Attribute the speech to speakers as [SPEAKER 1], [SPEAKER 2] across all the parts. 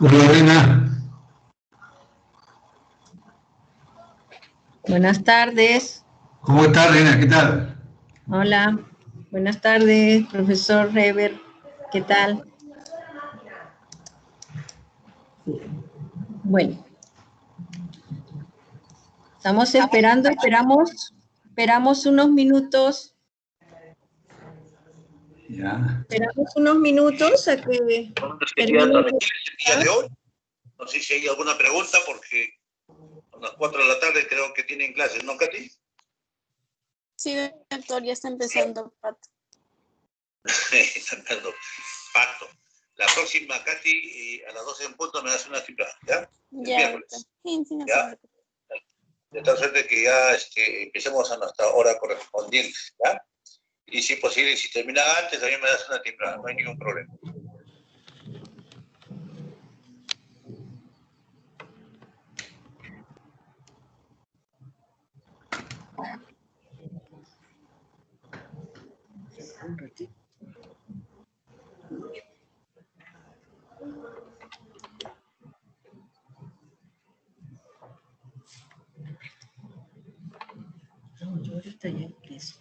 [SPEAKER 1] Hola, Reina.
[SPEAKER 2] Buenas tardes.
[SPEAKER 1] ¿Cómo estás, Reina? ¿Qué tal?
[SPEAKER 2] Hola. Buenas tardes, profesor Rever. ¿Qué tal? Bueno. Estamos esperando, esperamos unos minutos.
[SPEAKER 1] Ya.
[SPEAKER 2] Esperamos unos minutos a que termine.
[SPEAKER 3] El día de hoy. No sé si hay alguna pregunta porque a las 4 de la tarde creo que tienen clases, ¿no, Katy?
[SPEAKER 4] Sí, doctor, ya está empezando, Pato.
[SPEAKER 3] Está empezando. Pato. La próxima, Katy, a las 12 en punto me das una cifra, ¿ya? El
[SPEAKER 4] Ya,
[SPEAKER 3] miércoles.
[SPEAKER 4] doctor. Sí, sí, no
[SPEAKER 3] ¿Ya?
[SPEAKER 4] se preocupe.
[SPEAKER 3] De tal suerte que ya empecemos a nuestra hora correspondiente, ¿ya? Y si posible, si termina antes, también me das una cifra, no hay ningún problema.
[SPEAKER 2] Un ratito. No, yo ahorita ya empiezo.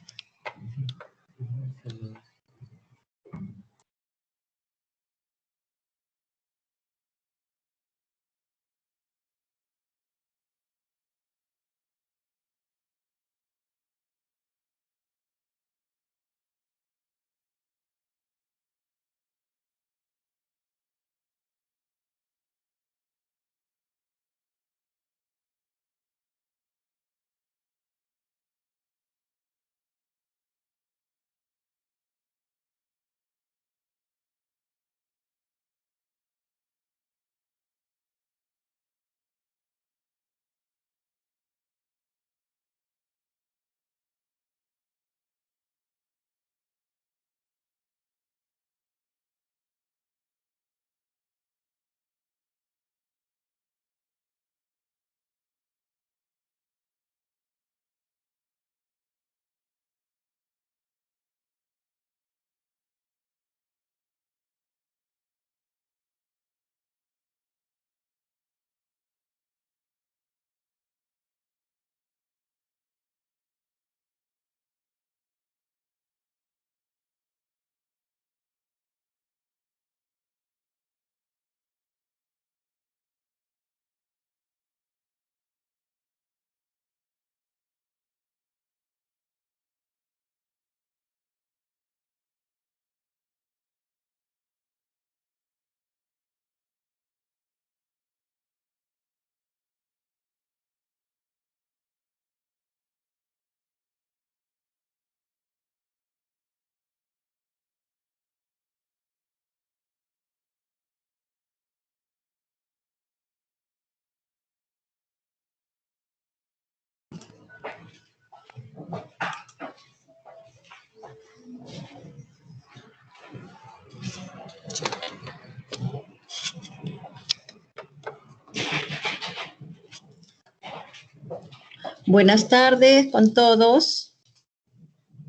[SPEAKER 2] Buenas tardes con todos.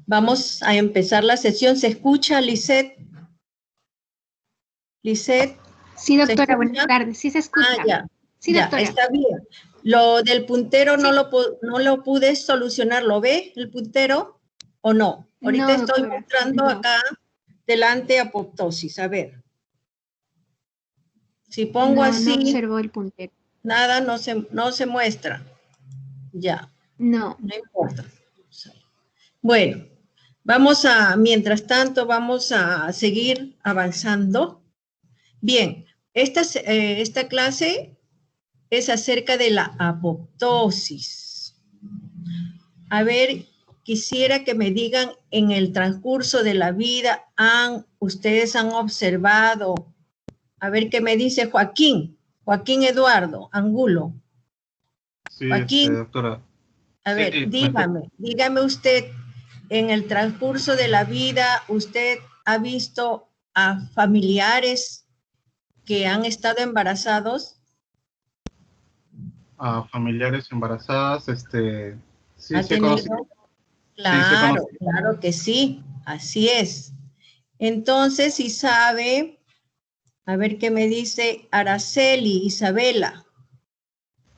[SPEAKER 2] Vamos a empezar la sesión. ¿Se escucha, Lisette? Lisette.
[SPEAKER 5] Sí, doctora, buenas tardes. Sí se escucha.
[SPEAKER 2] Ah, ya.
[SPEAKER 5] Sí,
[SPEAKER 2] ya,
[SPEAKER 5] doctora.
[SPEAKER 2] está bien. Lo del puntero
[SPEAKER 5] Sí.
[SPEAKER 2] no lo pude solucionar. ¿Lo ve el puntero o no? Ahorita
[SPEAKER 5] No,
[SPEAKER 2] estoy
[SPEAKER 5] doctora,
[SPEAKER 2] mostrando
[SPEAKER 5] no.
[SPEAKER 2] acá delante apoptosis. A ver. Si pongo
[SPEAKER 5] No
[SPEAKER 2] así,
[SPEAKER 5] observó el puntero.
[SPEAKER 2] nada, no se muestra. Ya.
[SPEAKER 5] No.
[SPEAKER 2] No importa. Bueno, mientras tanto, vamos a seguir avanzando. Bien, esta clase es acerca de la apoptosis. A ver, quisiera que me digan en el transcurso de la vida, ustedes han observado, a ver qué me dice Joaquín Eduardo Angulo.
[SPEAKER 6] Sí,
[SPEAKER 2] Joaquín,
[SPEAKER 6] doctora.
[SPEAKER 2] a
[SPEAKER 6] Sí,
[SPEAKER 2] ver, dígame usted, en el transcurso de la vida, ¿usted ha visto a familiares que han estado embarazados?
[SPEAKER 6] a familiares embarazadas, sí,
[SPEAKER 2] ¿Ha
[SPEAKER 6] sí he conocido.
[SPEAKER 2] tenido?
[SPEAKER 6] Sí, sí he
[SPEAKER 2] Claro,
[SPEAKER 6] conocido.
[SPEAKER 2] claro que sí, así es. Entonces, si sabe, A ver qué me dice Araceli, Isabela.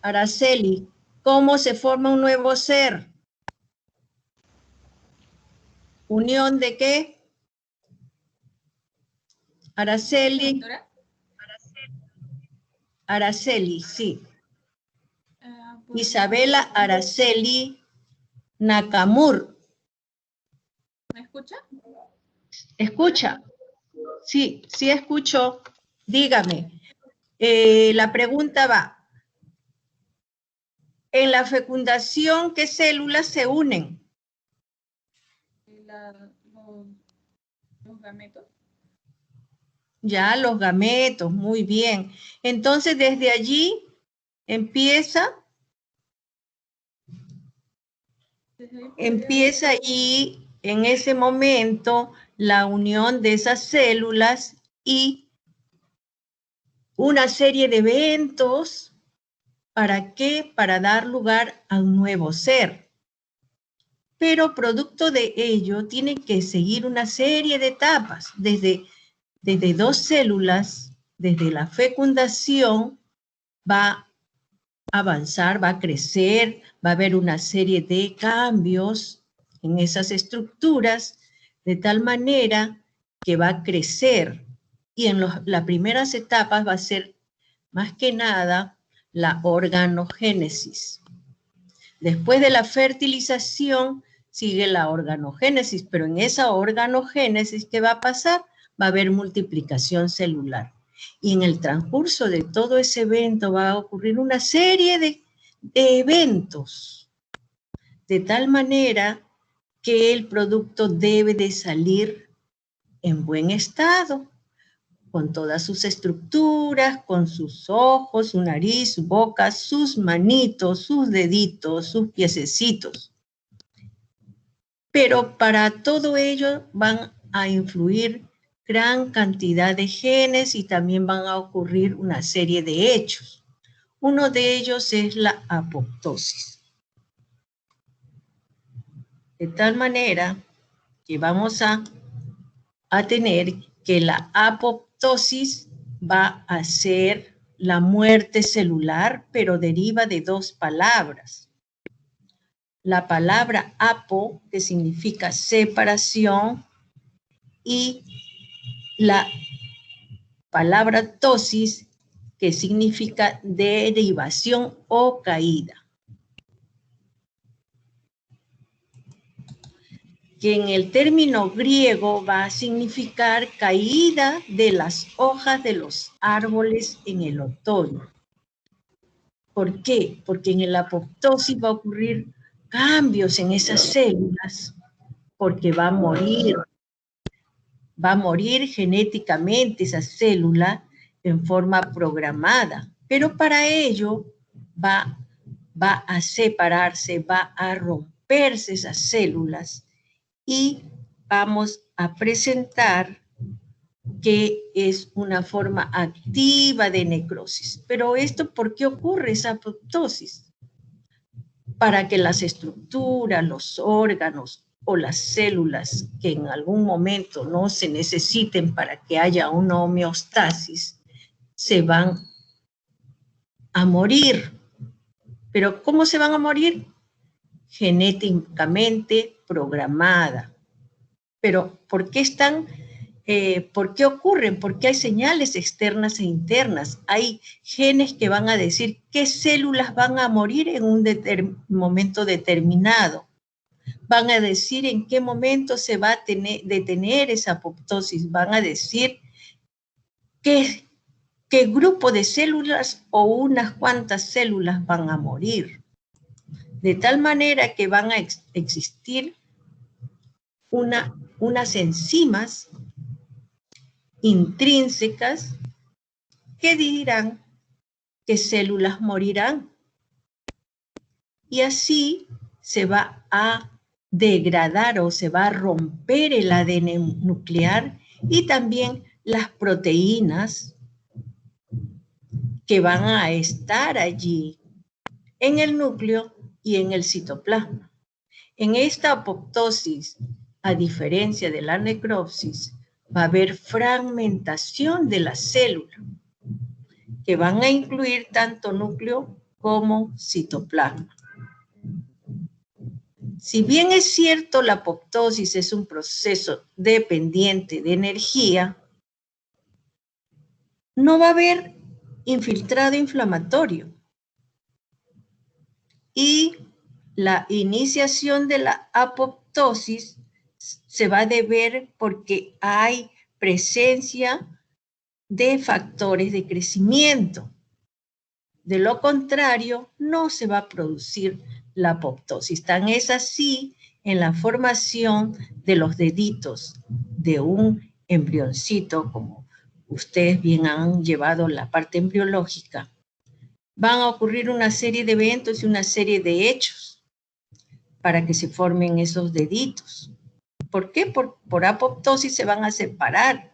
[SPEAKER 2] Araceli, ¿cómo se forma un nuevo ser? ¿Unión de qué? Araceli. Araceli, sí. Isabela Araceli Nakamur.
[SPEAKER 7] ¿Me escucha?
[SPEAKER 2] ¿Escucha? Sí, sí escucho. Dígame. La pregunta va. En la fecundación, ¿qué células se unen?
[SPEAKER 7] Los gametos.
[SPEAKER 2] Ya, los gametos, muy bien. Entonces, desde allí empieza allí, en ese momento, la unión de esas células y una serie de eventos. ¿Para qué? Para dar lugar a un nuevo ser. Pero producto de ello, tiene que seguir una serie de etapas, desde dos células, desde la fecundación, va a avanzar, va a crecer, va a haber una serie de cambios en esas estructuras, de tal manera que va a crecer. Y en las primeras etapas va a ser, más que nada, la organogénesis. Después de la fertilización, sigue la organogénesis, pero en esa organogénesis, ¿qué va a pasar? Va a haber multiplicación celular. Y en el transcurso de todo ese evento va a ocurrir una serie de eventos, de tal manera que el producto debe de salir en buen estado, con todas sus estructuras, con sus ojos, su nariz, su boca, sus manitos, sus deditos, sus piececitos. Pero para todo ello van a influir gran cantidad de genes y también van a ocurrir una serie de hechos. Uno de ellos es la apoptosis. De tal manera que vamos a tener que la apoptosis va a ser la muerte celular, pero deriva de dos palabras. La palabra apo, que significa separación, y la palabra tosis, que significa derivación o caída. Que en el término griego va a significar caída de las hojas de los árboles en el otoño. ¿Por qué? Porque en el apoptosis va a ocurrir cambios en esas células, porque va a morir genéticamente esa célula en forma programada, pero para ello va a separarse, va a romperse esas células y vamos a presentar que es una activa activa de necrosis. Pero esto, ¿por qué ocurre esa apoptosis? Para que las estructuras, los órganos o las células que en algún momento no se necesiten para que haya una homeostasis, se van a morir. ¿Pero cómo se van a morir? Genéticamente programada. Pero ¿por qué por qué ocurren? Porque hay señales externas e internas. Hay genes que van a decir qué células van a morir en un momento determinado. Van a decir en qué momento se va a detener esa apoptosis. Van a decir qué grupo de células o unas cuantas células van a morir. De tal manera que van a existir unas enzimas intrínsecas que dirán qué células morirán. Y así se va a degradar o se va a romper el ADN nuclear y también las proteínas que van a estar allí en el núcleo y en el citoplasma. En esta apoptosis, a diferencia de la necropsis, va a haber fragmentación de la célula, que van a incluir tanto núcleo como citoplasma. Si bien es cierto, la apoptosis es un proceso dependiente de energía, no va a haber infiltrado inflamatorio. Y la iniciación de la apoptosis se va a deber porque hay presencia de factores de crecimiento. De lo contrario, no se va a producir la apoptosis. Tan es así en la formación de los deditos de un embrioncito, como ustedes bien han llevado la parte embriológica. Van a ocurrir una serie de eventos y una serie de hechos para que se formen esos deditos. ¿Por qué? Por apoptosis se van a separar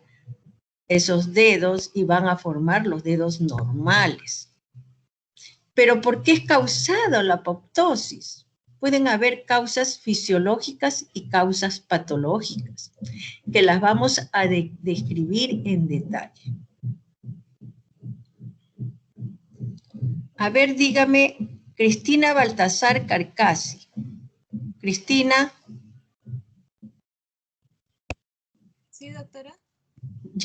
[SPEAKER 2] esos dedos y van a formar los dedos normales. ¿Pero por qué es causada la apoptosis? Pueden haber causas fisiológicas y causas patológicas, que las vamos a describir en detalle. A ver, dígame, Cristina Baltasar Carcasi. Cristina.
[SPEAKER 4] Sí, doctora.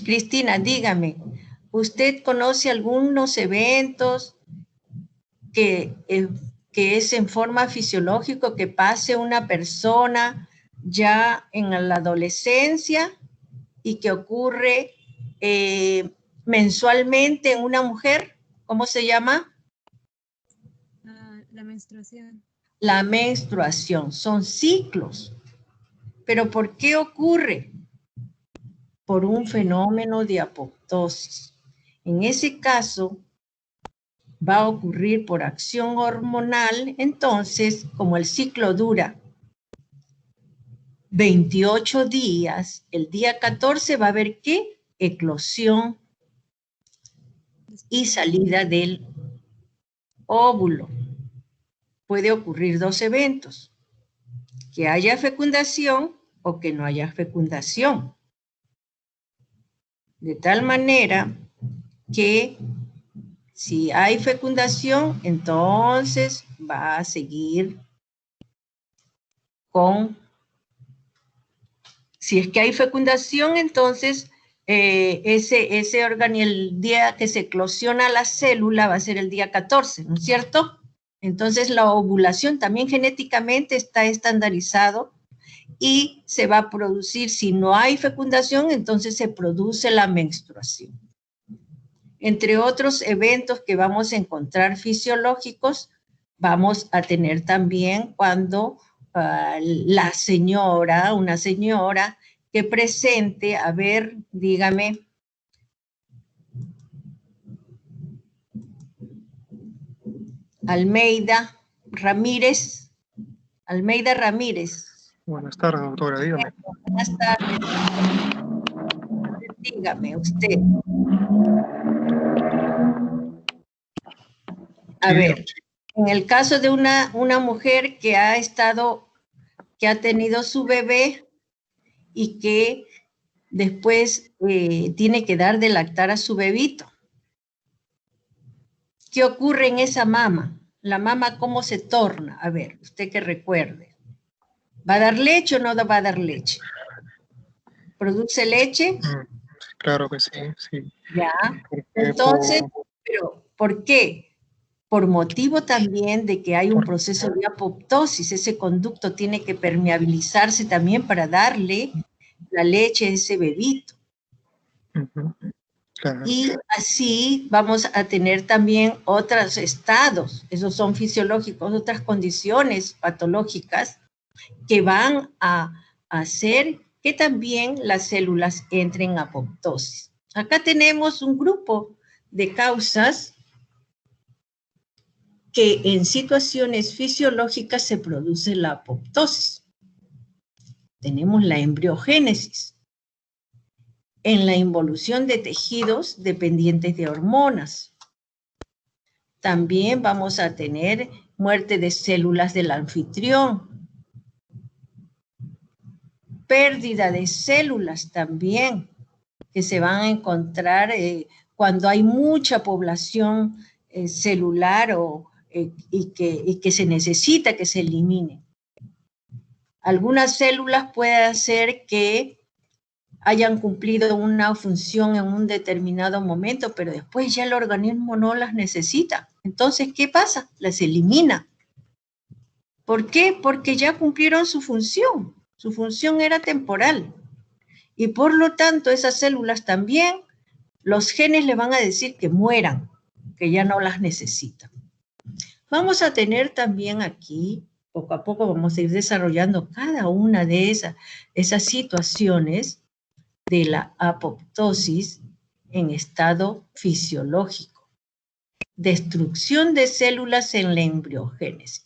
[SPEAKER 2] Cristina, dígame, ¿usted conoce algunos eventos que es en forma fisiológica que pase una persona ya en la adolescencia y que ocurre mensualmente en una mujer? ¿Cómo se llama?
[SPEAKER 4] La menstruación.
[SPEAKER 2] La menstruación, son ciclos. ¿Pero por qué ocurre? Por un fenómeno de apoptosis. En ese caso, va a ocurrir por acción hormonal. Entonces, como el ciclo dura 28 días, el día 14 va a haber ¿qué? Eclosión y salida del óvulo. Puede ocurrir dos eventos, que haya fecundación o que no haya fecundación. De tal manera que si hay fecundación, entonces va a seguir con... Si es que hay fecundación, entonces ese órgano, el día que se eclosiona la célula va a ser el día 14, ¿no es cierto? Entonces la ovulación también genéticamente está estandarizado y se va a producir, si no hay fecundación, entonces se produce la menstruación. Entre otros eventos que vamos a encontrar fisiológicos, vamos a tener también cuando una señora que presente, a ver, dígame, Almeida Ramírez.
[SPEAKER 8] Buenas tardes, doctora, dígame.
[SPEAKER 2] Buenas tardes. Dígame usted. A ver, en el caso de una mujer que ha tenido su bebé y que después tiene que dar de lactar a su bebito. ¿Qué ocurre en esa mama? La mama, ¿cómo se torna? A ver, usted que recuerde. ¿Va a dar leche o no va a dar leche? ¿Produce leche?
[SPEAKER 8] Claro que sí, sí.
[SPEAKER 2] Ya. Entonces, ¿pero por qué? Por motivo también de que hay un proceso de apoptosis. Ese conducto tiene que permeabilizarse también para darle la leche a ese bebito.
[SPEAKER 8] Claro.
[SPEAKER 2] Y así vamos a tener también otros estados, esos son fisiológicos, otras condiciones patológicas que van a hacer que también las células entren en apoptosis. Acá tenemos un grupo de causas que en situaciones fisiológicas se produce la apoptosis. Tenemos la embriogénesis, en la involución de tejidos dependientes de hormonas. También vamos a tener muerte de células del anfitrión, pérdida de células también que se van a encontrar cuando hay mucha población celular y que se necesita que se elimine. Algunas células puede ser que hayan cumplido una función en un determinado momento, pero después ya el organismo no las necesita. Entonces, ¿qué pasa? Las elimina. ¿Por qué? Porque ya cumplieron su función. Su función era temporal. Y por lo tanto, esas células también, los genes le van a decir que mueran, que ya no las necesitan. Vamos a tener también aquí, poco a poco vamos a ir desarrollando cada una de esas situaciones de la apoptosis en estado fisiológico. Destrucción de células en la embriogénesis.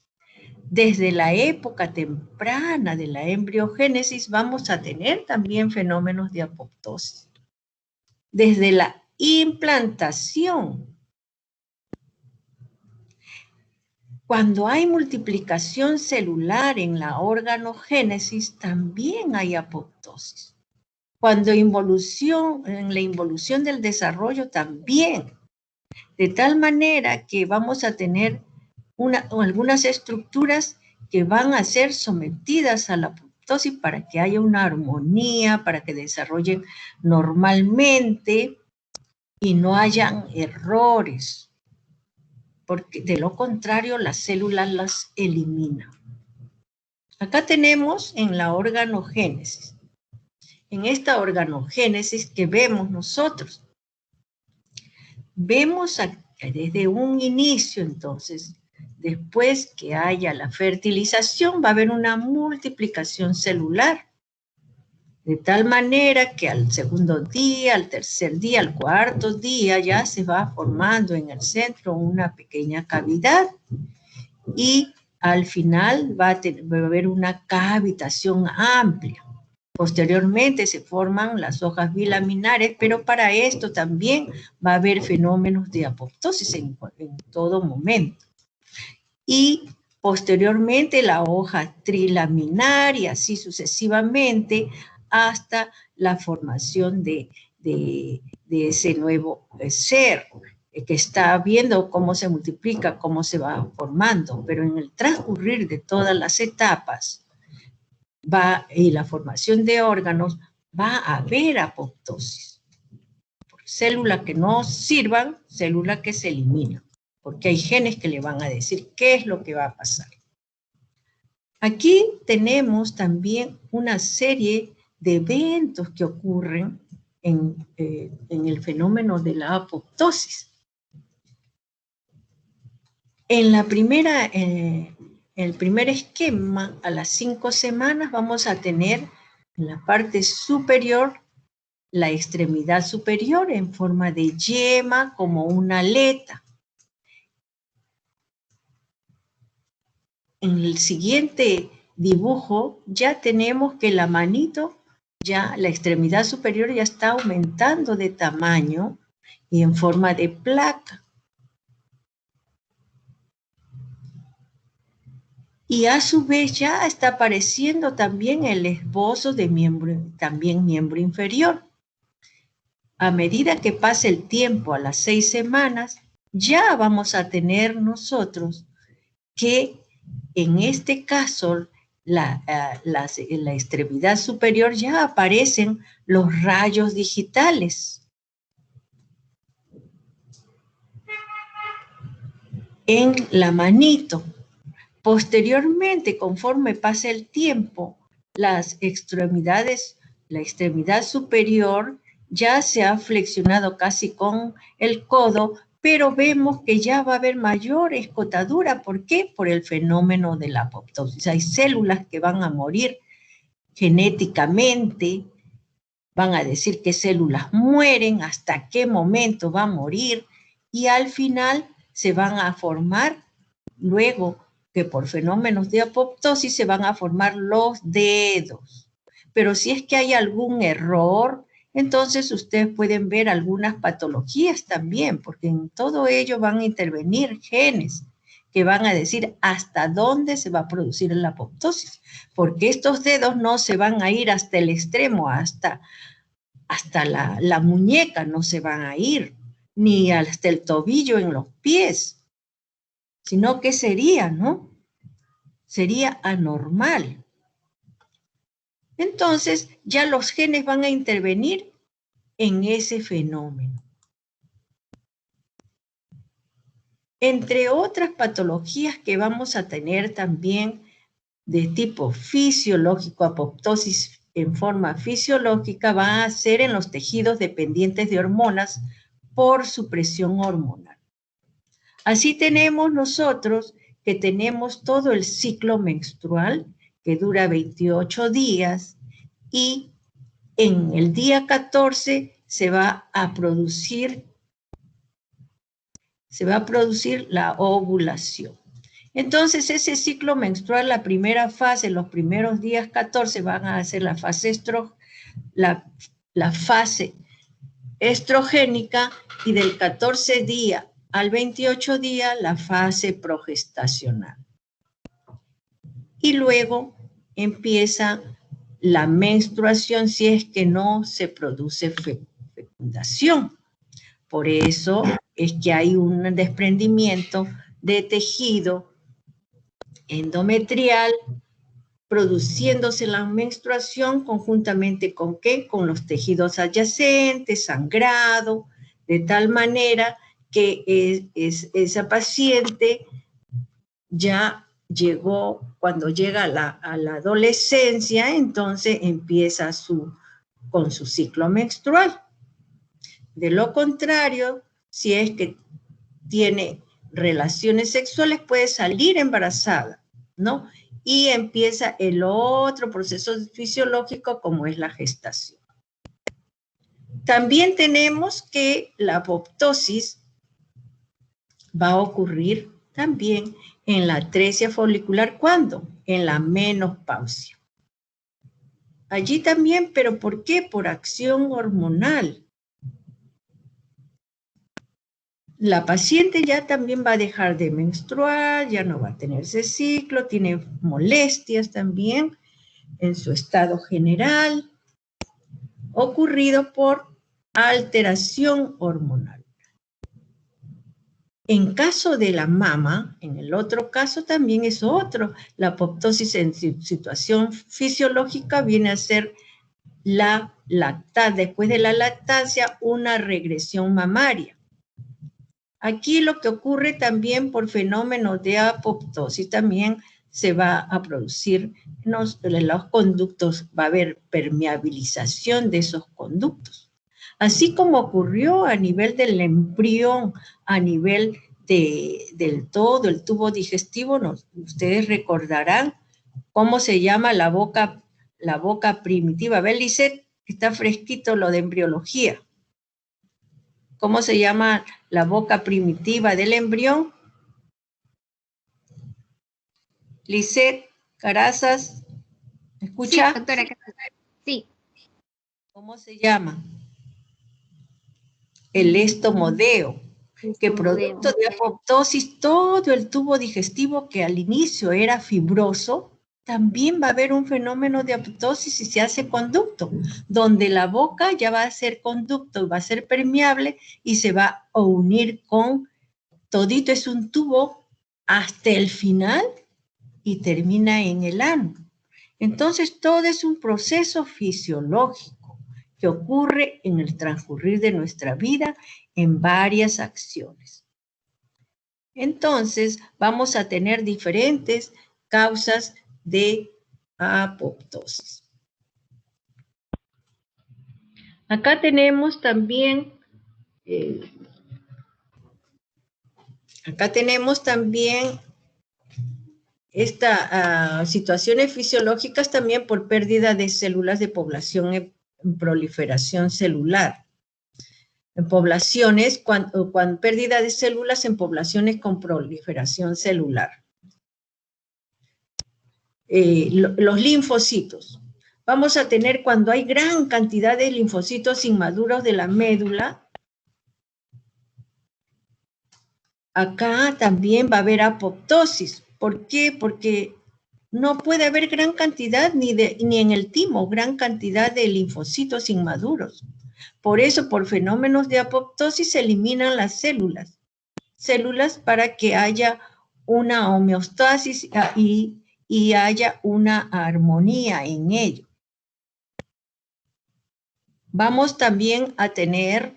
[SPEAKER 2] Desde la época temprana de la embriogénesis vamos a tener también fenómenos de apoptosis. Desde la implantación. Cuando hay multiplicación celular en la organogénesis, también hay apoptosis. Cuando en la involución del desarrollo también. De tal manera que vamos a tener algunas estructuras que van a ser sometidas a la apoptosis para que haya una armonía, para que desarrollen normalmente y no hayan errores. Porque de lo contrario las células las eliminan. Acá tenemos en la organogénesis. En esta organogénesis que vemos nosotros. Vemos desde un inicio entonces, después que haya la fertilización va a haber una multiplicación celular. De tal manera que al segundo día, al tercer día, al cuarto día ya se va formando en el centro una pequeña cavidad y al final va a haber una cavitación amplia. Posteriormente se forman las hojas bilaminares, pero para esto también va a haber fenómenos de apoptosis en todo momento. Y posteriormente la hoja trilaminar y así sucesivamente hasta la formación de ese nuevo ser que está viendo cómo se multiplica, cómo se va formando, pero en el transcurrir de todas las etapas y la formación de órganos va a haber apoptosis. Células que no sirvan, células que se eliminan, porque hay genes que le van a decir qué es lo que va a pasar. Aquí tenemos también una serie de eventos que ocurren en el fenómeno de la apoptosis. En el primer esquema, a las 5 semanas, vamos a tener en la parte superior la extremidad superior en forma de yema como una aleta. En el siguiente dibujo ya tenemos que la manito, ya la extremidad superior ya está aumentando de tamaño y en forma de placa. Y a su vez ya está apareciendo también el esbozo de también miembro inferior. A medida que pase el tiempo, a las 6 semanas, ya vamos a tener nosotros que en este caso, la extremidad superior ya aparecen los rayos digitales. En la manito. Posteriormente, conforme pase el tiempo, la extremidad superior ya se ha flexionado casi con el codo, pero vemos que ya va a haber mayor escotadura. ¿Por qué? Por el fenómeno de la apoptosis. Hay células que van a morir genéticamente, van a decir qué células mueren, hasta qué momento va a morir, y al final se van a formar, luego que por fenómenos de apoptosis se van a formar los dedos. Pero si es que hay algún error, entonces ustedes pueden ver algunas patologías también, porque en todo ello van a intervenir genes que van a decir hasta dónde se va a producir la apoptosis, porque estos dedos no se van a ir hasta el extremo, hasta hasta la muñeca no se van a ir, ni hasta el tobillo en los pies, sino que sería, ¿no? Sería anormal. Entonces, ya los genes van a intervenir en ese fenómeno. Entre otras patologías que vamos a tener también de tipo fisiológico, apoptosis en forma fisiológica, va a ser en los tejidos dependientes de hormonas por supresión hormonal. Así tenemos nosotros que tenemos todo el ciclo menstrual que dura 28 días y en el día 14 se va a producir la ovulación. Entonces, ese ciclo menstrual, la primera fase, los primeros días 14 van a ser la fase estrogénica y del 14 día al 28 día la fase progestacional. Y luego empieza la menstruación si es que no se produce fecundación. Por eso es que hay un desprendimiento de tejido endometrial produciéndose la menstruación conjuntamente ¿con qué? Con los tejidos adyacentes, sangrado, de tal manera que esa paciente ya llegó, cuando llega a la adolescencia, entonces empieza con su ciclo menstrual. De lo contrario, si es que tiene relaciones sexuales, puede salir embarazada, ¿no? Y empieza el otro proceso fisiológico como es la gestación. También tenemos que la apoptosis va a ocurrir también en la atresia folicular. ¿Cuándo? En la menopausia. Allí también, ¿pero por qué? Por acción hormonal. La paciente ya también va a dejar de menstruar, ya no va a tener ese ciclo, tiene molestias también en su estado general, ocurrido por alteración hormonal. En caso de la mama, en el otro caso también es otro. La apoptosis en situación fisiológica viene a ser después de la lactancia, una regresión mamaria. Aquí lo que ocurre también por fenómenos de apoptosis también se va a producir en los conductos, va a haber permeabilización de esos conductos. Así como ocurrió a nivel del embrión, a nivel del todo el tubo digestivo, ustedes recordarán cómo se llama la boca primitiva. A ver, Lisette, está fresquito lo de embriología. ¿Cómo se llama la boca primitiva del embrión? Lisette, Carazas, ¿me escucha?
[SPEAKER 5] Sí, doctora. Sí.
[SPEAKER 2] ¿Cómo se llama? El estomodeo, que producto de apoptosis, todo el tubo digestivo que al inicio era fibroso, también va a haber un fenómeno de apoptosis y se hace conducto, donde la boca ya va a ser conducto, va a ser permeable y se va a unir con, todito es un tubo hasta el final y termina en el ano. Entonces todo es un proceso fisiológico que ocurre en el transcurrir de nuestra vida en varias acciones. Entonces vamos a tener diferentes causas de apoptosis. Acá tenemos también estas situaciones fisiológicas también por pérdida de células de población en proliferación celular. En poblaciones, cuando pérdida de células en poblaciones con proliferación celular. Los linfocitos. Vamos a tener cuando hay gran cantidad de linfocitos inmaduros de la médula. Acá también va a haber apoptosis. ¿Por qué? Porque no puede haber gran cantidad, ni en el timo, gran cantidad de linfocitos inmaduros. Por eso, por fenómenos de apoptosis se eliminan las células para que haya una homeostasis y haya una armonía en ello. Vamos también a tener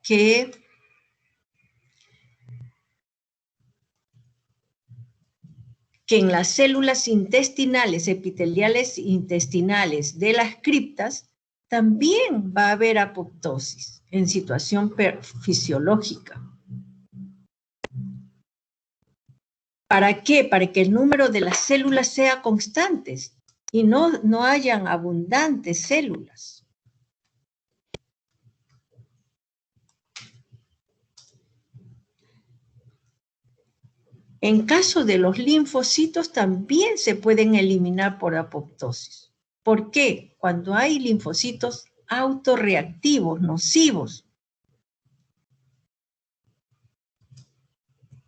[SPEAKER 2] que en las células intestinales, epiteliales intestinales de las criptas, también va a haber apoptosis en situación fisiológica. ¿Para qué? Para que el número de las células sea constante y no hayan abundantes células. En caso de los linfocitos también se pueden eliminar por apoptosis. ¿Por qué? Cuando hay linfocitos autorreactivos, nocivos,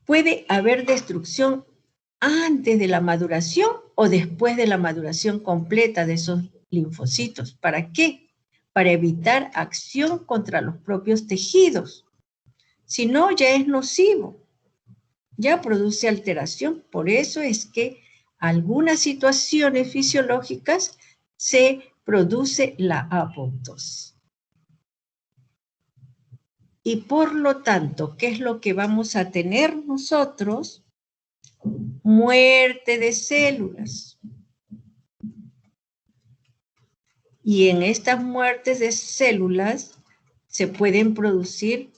[SPEAKER 2] puede haber destrucción antes de la maduración o después de la maduración completa de esos linfocitos. ¿Para qué? Para evitar acción contra los propios tejidos. Si no, ya es nocivo. Ya produce alteración. Por eso es que algunas situaciones fisiológicas se produce la apoptosis. Y por lo tanto, ¿qué es lo que vamos a tener nosotros? Muerte de células. Y en estas muertes de células se pueden producir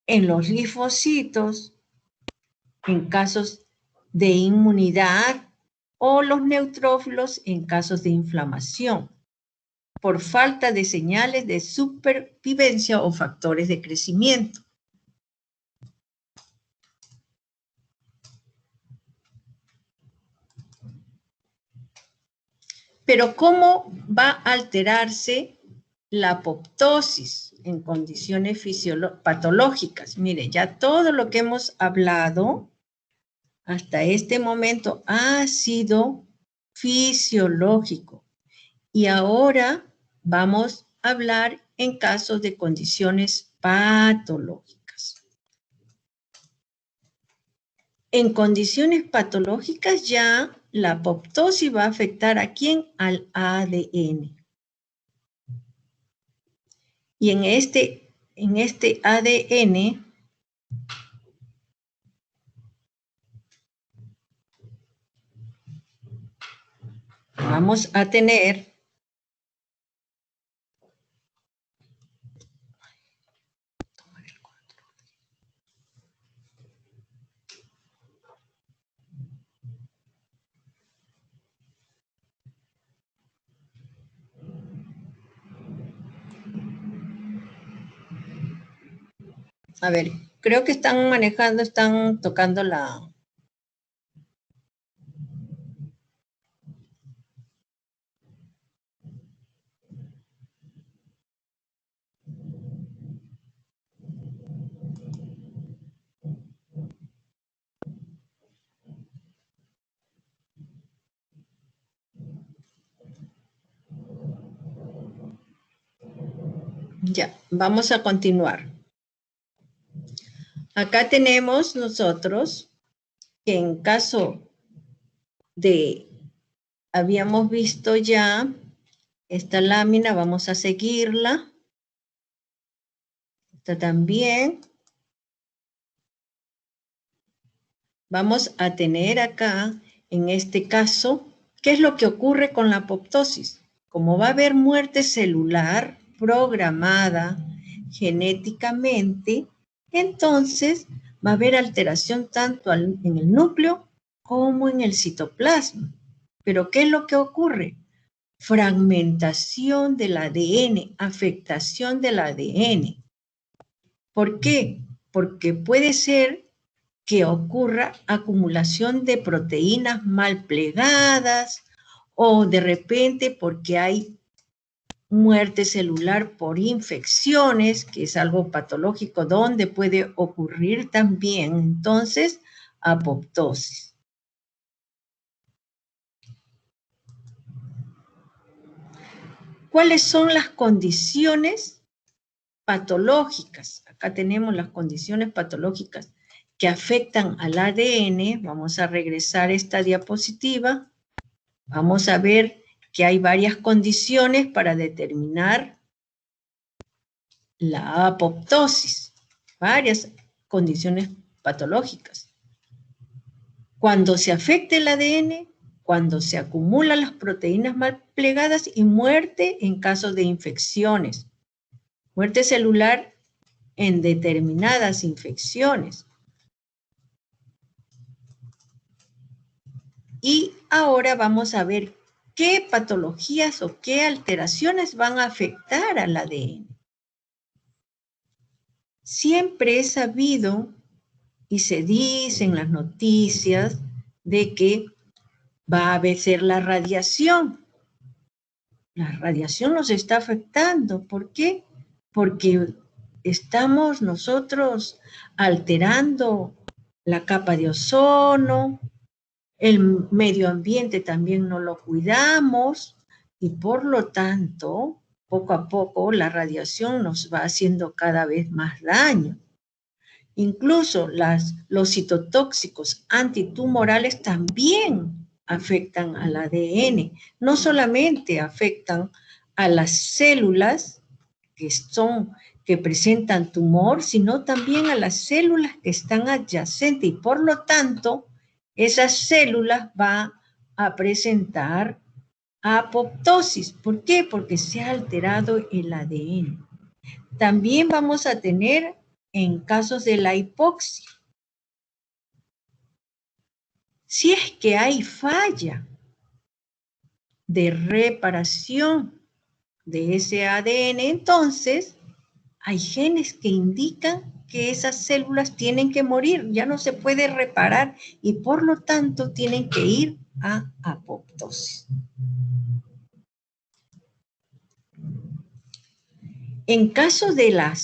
[SPEAKER 2] en los linfocitos, en casos de inmunidad, o los neutrófilos en casos de inflamación, por falta de señales de supervivencia o factores de crecimiento. Pero ¿cómo va a alterarse la apoptosis en condiciones patológicas? Mire, ya todo lo que hemos hablado hasta este momento ha sido fisiológico. Y ahora vamos a hablar en casos de condiciones patológicas. En condiciones patológicas ya la apoptosis va a afectar ¿a quién? Al ADN. Y en este ADN vamos a tener a ver, creo que están tocando la... Ya, vamos a continuar. Acá tenemos nosotros que en caso de, habíamos visto ya esta lámina, vamos a seguirla. Esta también. Vamos a tener acá, en este caso, ¿qué es lo que ocurre con la apoptosis? Como va a haber muerte celular programada genéticamente, entonces va a haber alteración tanto en el núcleo como en el citoplasma. ¿Pero qué es lo que ocurre? Fragmentación del ADN, afectación del ADN. ¿Por qué? Porque puede ser que ocurra acumulación de proteínas mal plegadas o de repente porque hay muerte celular por infecciones, que es algo patológico, donde puede ocurrir también, entonces, apoptosis. ¿Cuáles son las condiciones patológicas? Acá tenemos las condiciones patológicas que afectan al ADN. Vamos a regresar a esta diapositiva. Vamos a ver que hay varias condiciones para determinar la apoptosis. Varias condiciones patológicas. Cuando se afecta el ADN, cuando se acumulan las proteínas mal plegadas y muerte en caso de infecciones. Muerte celular en determinadas infecciones. Y ahora vamos a ver qué patologías o qué alteraciones van a afectar al ADN. Siempre he sabido y se dice en las noticias de que va a ser la radiación. La radiación nos está afectando. ¿Por qué? Porque estamos nosotros alterando la capa de ozono, el medio ambiente también no lo cuidamos y por lo tanto, poco a poco la radiación nos va haciendo cada vez más daño. Incluso los citotóxicos antitumorales también afectan al ADN. No solamente afectan a las células que presentan tumor, sino también a las células que están adyacentes y por lo tanto esas células van a presentar apoptosis. ¿Por qué? Porque se ha alterado el ADN. También vamos a tener en casos de la hipoxia. Si es que hay falla de reparación de ese ADN, entonces hay genes que indican que esas células tienen que morir, ya no se puede reparar y por lo tanto tienen que ir a apoptosis. En caso de la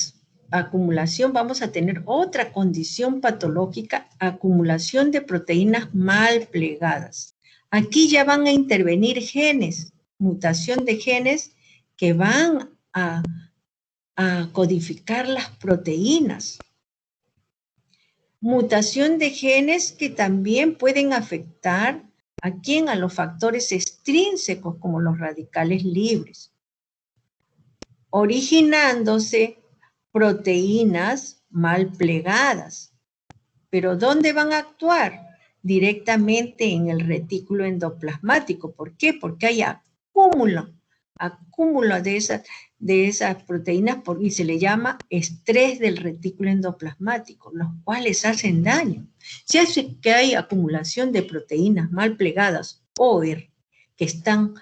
[SPEAKER 2] acumulación vamos a tener otra condición patológica, acumulación de proteínas mal plegadas. Aquí ya van a intervenir genes, mutación de genes que van a codificar las proteínas. Mutación de genes que también pueden afectar a los factores extrínsecos como los radicales libres, originándose proteínas mal plegadas. ¿Pero dónde van a actuar? Directamente en el retículo endoplasmático. ¿Por qué? Porque hay acúmulo de esas proteínas y se le llama estrés del retículo endoplasmático, los cuales hacen daño. Si hace que hay acumulación de proteínas mal plegadas o que están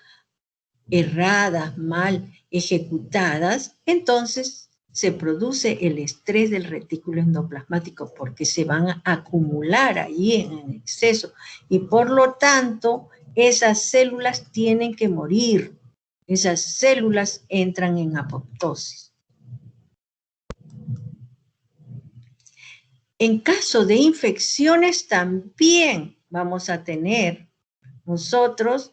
[SPEAKER 2] erradas, mal ejecutadas, entonces se produce el estrés del retículo endoplasmático porque se van a acumular ahí en exceso y por lo tanto esas células tienen que morir. Esas células entran en apoptosis. En caso de infecciones también vamos a tener nosotros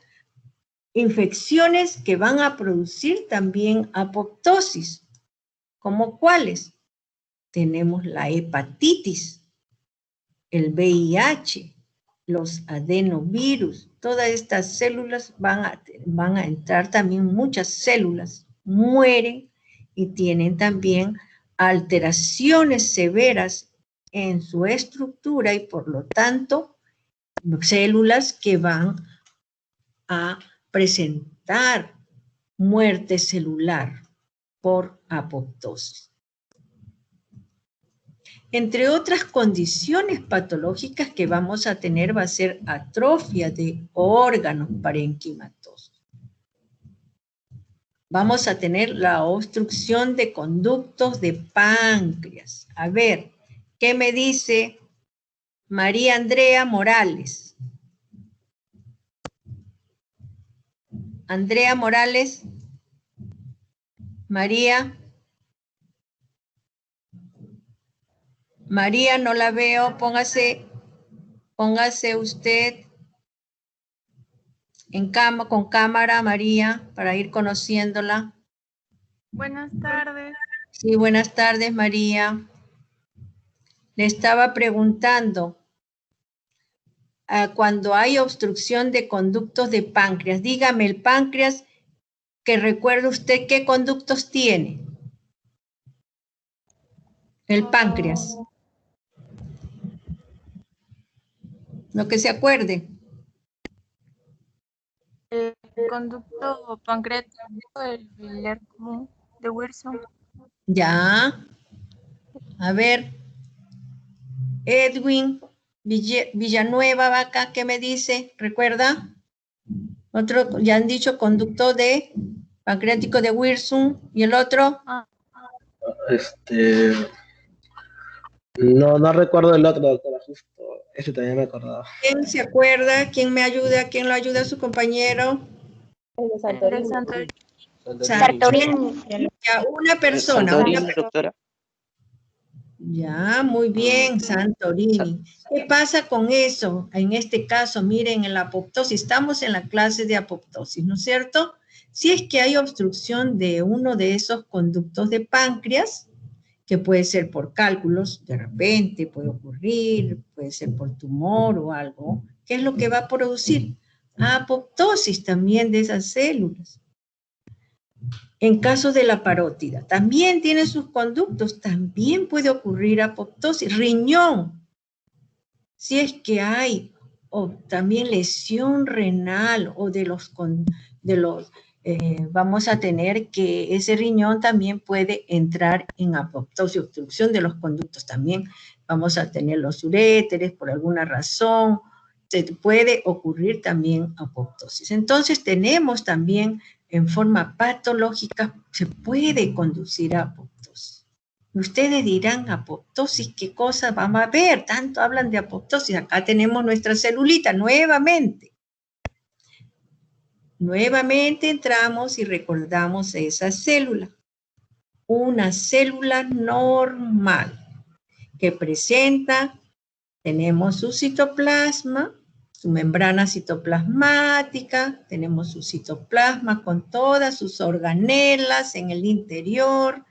[SPEAKER 2] infecciones que van a producir también apoptosis. ¿Como cuáles? Tenemos la hepatitis, el VIH, los adenovirus. Todas estas células van a entrar también, muchas células mueren y tienen también alteraciones severas en su estructura y por lo tanto células que van a presentar muerte celular por apoptosis. Entre otras condiciones patológicas que vamos a tener va a ser atrofia de órganos parenquimatosos. Vamos a tener la obstrucción de conductos de páncreas. A ver, ¿qué me dice María Andrea Morales? Andrea Morales. María. María, no la veo. Póngase usted con cámara, María, para ir conociéndola.
[SPEAKER 4] Buenas tardes.
[SPEAKER 2] Sí, buenas tardes, María. Le estaba preguntando, cuando hay obstrucción de conductos de páncreas, dígame el páncreas, que recuerde usted qué conductos tiene. El páncreas. Lo que se acuerde.
[SPEAKER 4] El conducto pancreático, el biliar común de Wilson.
[SPEAKER 2] Ya. A ver. Edwin Villanueva Vaca, ¿qué me dice? ¿Recuerda? Otro, ya han dicho conducto de pancreático de Wilson. ¿Y el otro?
[SPEAKER 9] No recuerdo el otro, doctora, justo. Ese también me acordaba.
[SPEAKER 2] ¿Quién se acuerda? ¿Quién me ayuda? ¿Quién lo ayuda a su compañero?
[SPEAKER 4] El de Santorini.
[SPEAKER 2] Santorini. Ya, una persona.
[SPEAKER 10] Santorini, doctora.
[SPEAKER 2] Ya, muy bien, Santorini. ¿Qué pasa con eso? En este caso, miren, en la apoptosis, estamos en la clase de apoptosis, ¿no es cierto? Si es que hay obstrucción de uno de esos conductos de páncreas, que puede ser por cálculos, de repente puede ocurrir, puede ser por tumor o algo, ¿qué es lo que va a producir? Apoptosis también de esas células. En caso de la parótida, también tiene sus conductos, también puede ocurrir apoptosis. Riñón, si es que hay, o también lesión renal, o vamos a tener que ese riñón también puede entrar en apoptosis, obstrucción de los conductos también. Vamos a tener los uréteres por alguna razón, se puede ocurrir también apoptosis. Entonces tenemos también en forma patológica, se puede conducir a apoptosis. Ustedes dirán, apoptosis, ¿qué cosa vamos a ver? Tanto hablan de apoptosis. Acá tenemos nuestra celulita nuevamente. Nuevamente entramos y recordamos esa célula. Una célula normal que presenta, tenemos su citoplasma, su membrana citoplasmática, tenemos su citoplasma con todas sus organelas en el interior,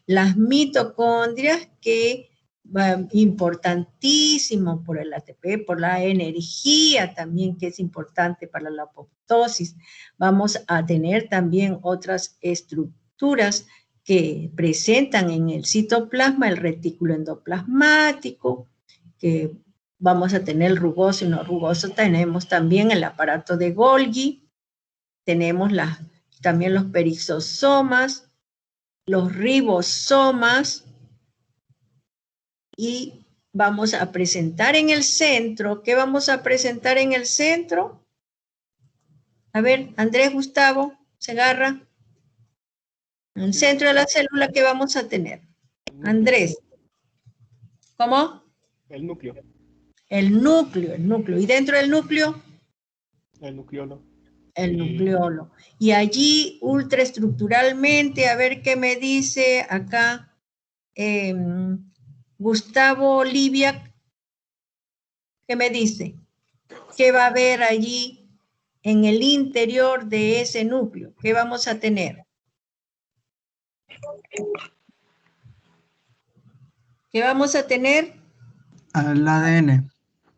[SPEAKER 2] las mitocondrias que importantísimo por el ATP, por la energía también que es importante para la apoptosis. Vamos a tener también otras estructuras que presentan en el citoplasma el retículo endoplasmático, que vamos a tener el rugoso y no rugoso, tenemos también el aparato de Golgi, tenemos también los perisosomas, los ribosomas, y vamos a presentar en el centro, ¿qué vamos a presentar en el centro? A ver, Andrés Gustavo Segarra, en el centro de la célula, ¿qué vamos a tener? Andrés, ¿cómo?
[SPEAKER 6] El núcleo.
[SPEAKER 2] El núcleo. ¿Y dentro del núcleo?
[SPEAKER 6] El nucleolo.
[SPEAKER 2] El nucleolo. Y allí, ultraestructuralmente, a ver qué me dice acá Gustavo Olivia, ¿qué me dice? ¿Qué va a haber allí en el interior de ese núcleo? ¿Qué vamos a tener? ¿Qué vamos a tener?
[SPEAKER 11] El ADN.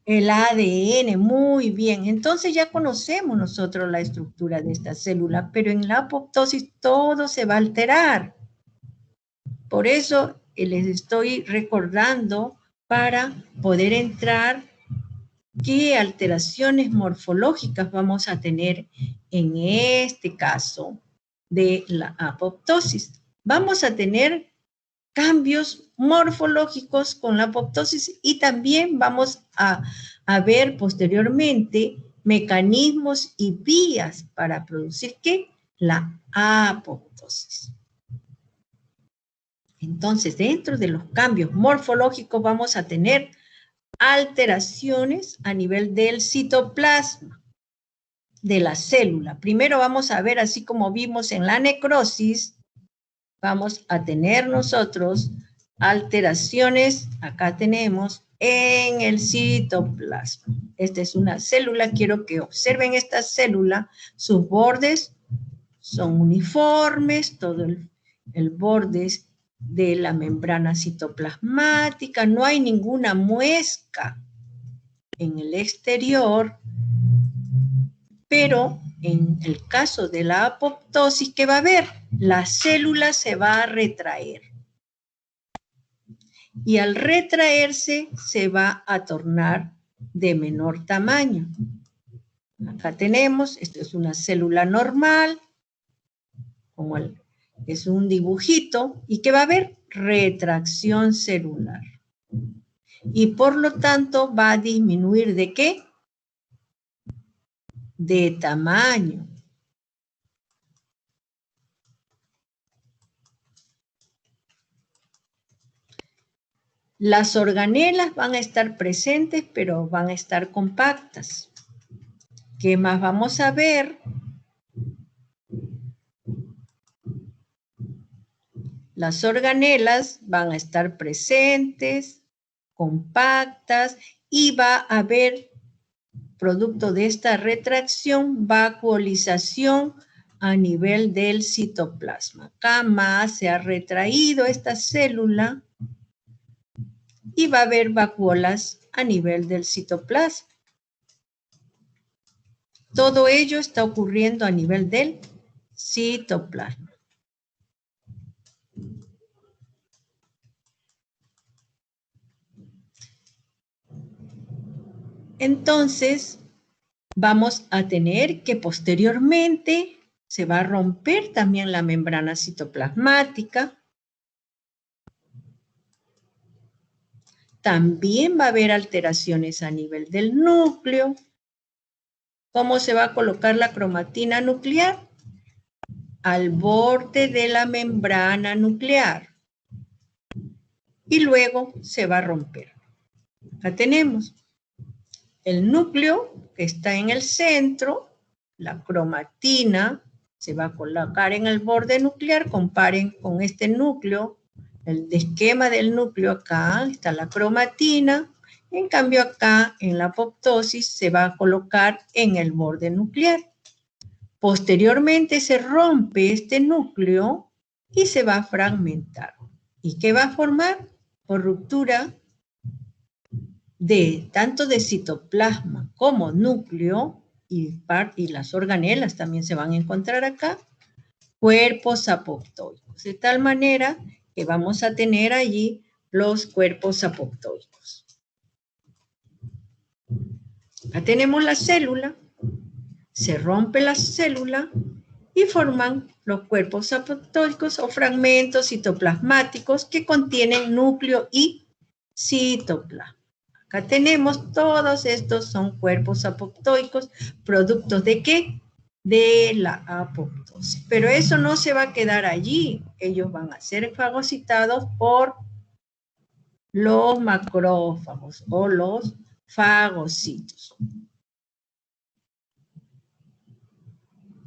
[SPEAKER 2] El ADN, muy bien. Entonces ya conocemos nosotros la estructura de esta célula, pero en la apoptosis todo se va a alterar. Por eso les estoy recordando para poder entrar qué alteraciones morfológicas vamos a tener en este caso de la apoptosis. Vamos a tener cambios morfológicos con la apoptosis y también vamos a ver posteriormente mecanismos y vías para producir ¿qué? La apoptosis. Entonces, dentro de los cambios morfológicos vamos a tener alteraciones a nivel del citoplasma de la célula. Primero vamos a ver, así como vimos en la necrosis, vamos a tener nosotros alteraciones, acá tenemos en el citoplasma. Esta es una célula, quiero que observen esta célula, sus bordes son uniformes, todo el borde de la membrana citoplasmática, no hay ninguna muesca en el exterior, pero en el caso de la apoptosis, ¿qué va a haber? La célula se va a retraer. Y al retraerse se va a tornar de menor tamaño. Acá tenemos, esto es una célula normal, como es un dibujito, y que va a haber retracción celular. Y por lo tanto va a disminuir ¿de qué? De tamaño. Las organelas van a estar presentes, pero van a estar compactas. ¿Qué más vamos a ver? Las organelas van a estar presentes, compactas, y va a haber, producto de esta retracción, vacuolización a nivel del citoplasma. Acá más se ha retraído esta célula y va a haber vacuolas a nivel del citoplasma. Todo ello está ocurriendo a nivel del citoplasma. Entonces, vamos a tener que posteriormente se va a romper también la membrana citoplasmática. También va a haber alteraciones a nivel del núcleo. ¿Cómo se va a colocar la cromatina nuclear? Al borde de la membrana nuclear. Y luego se va a romper. Acá tenemos el núcleo que está en el centro, la cromatina se va a colocar en el borde nuclear. Comparen con este núcleo, el esquema del núcleo acá, está la cromatina. En cambio acá, en la apoptosis, se va a colocar en el borde nuclear. Posteriormente se rompe este núcleo y se va a fragmentar. ¿Y qué va a formar? Por ruptura de tanto de citoplasma como núcleo, y las organelas también se van a encontrar acá, cuerpos apoptóicos. De tal manera que vamos a tener allí los cuerpos apoptóicos. Acá tenemos la célula, se rompe la célula y forman los cuerpos apoptóicos o fragmentos citoplasmáticos que contienen núcleo y citoplasma. Acá tenemos, todos estos son cuerpos apoptóicos, productos ¿de qué? De la apoptosis. Pero eso no se va a quedar allí. Ellos van a ser fagocitados por los macrófagos o los fagocitos.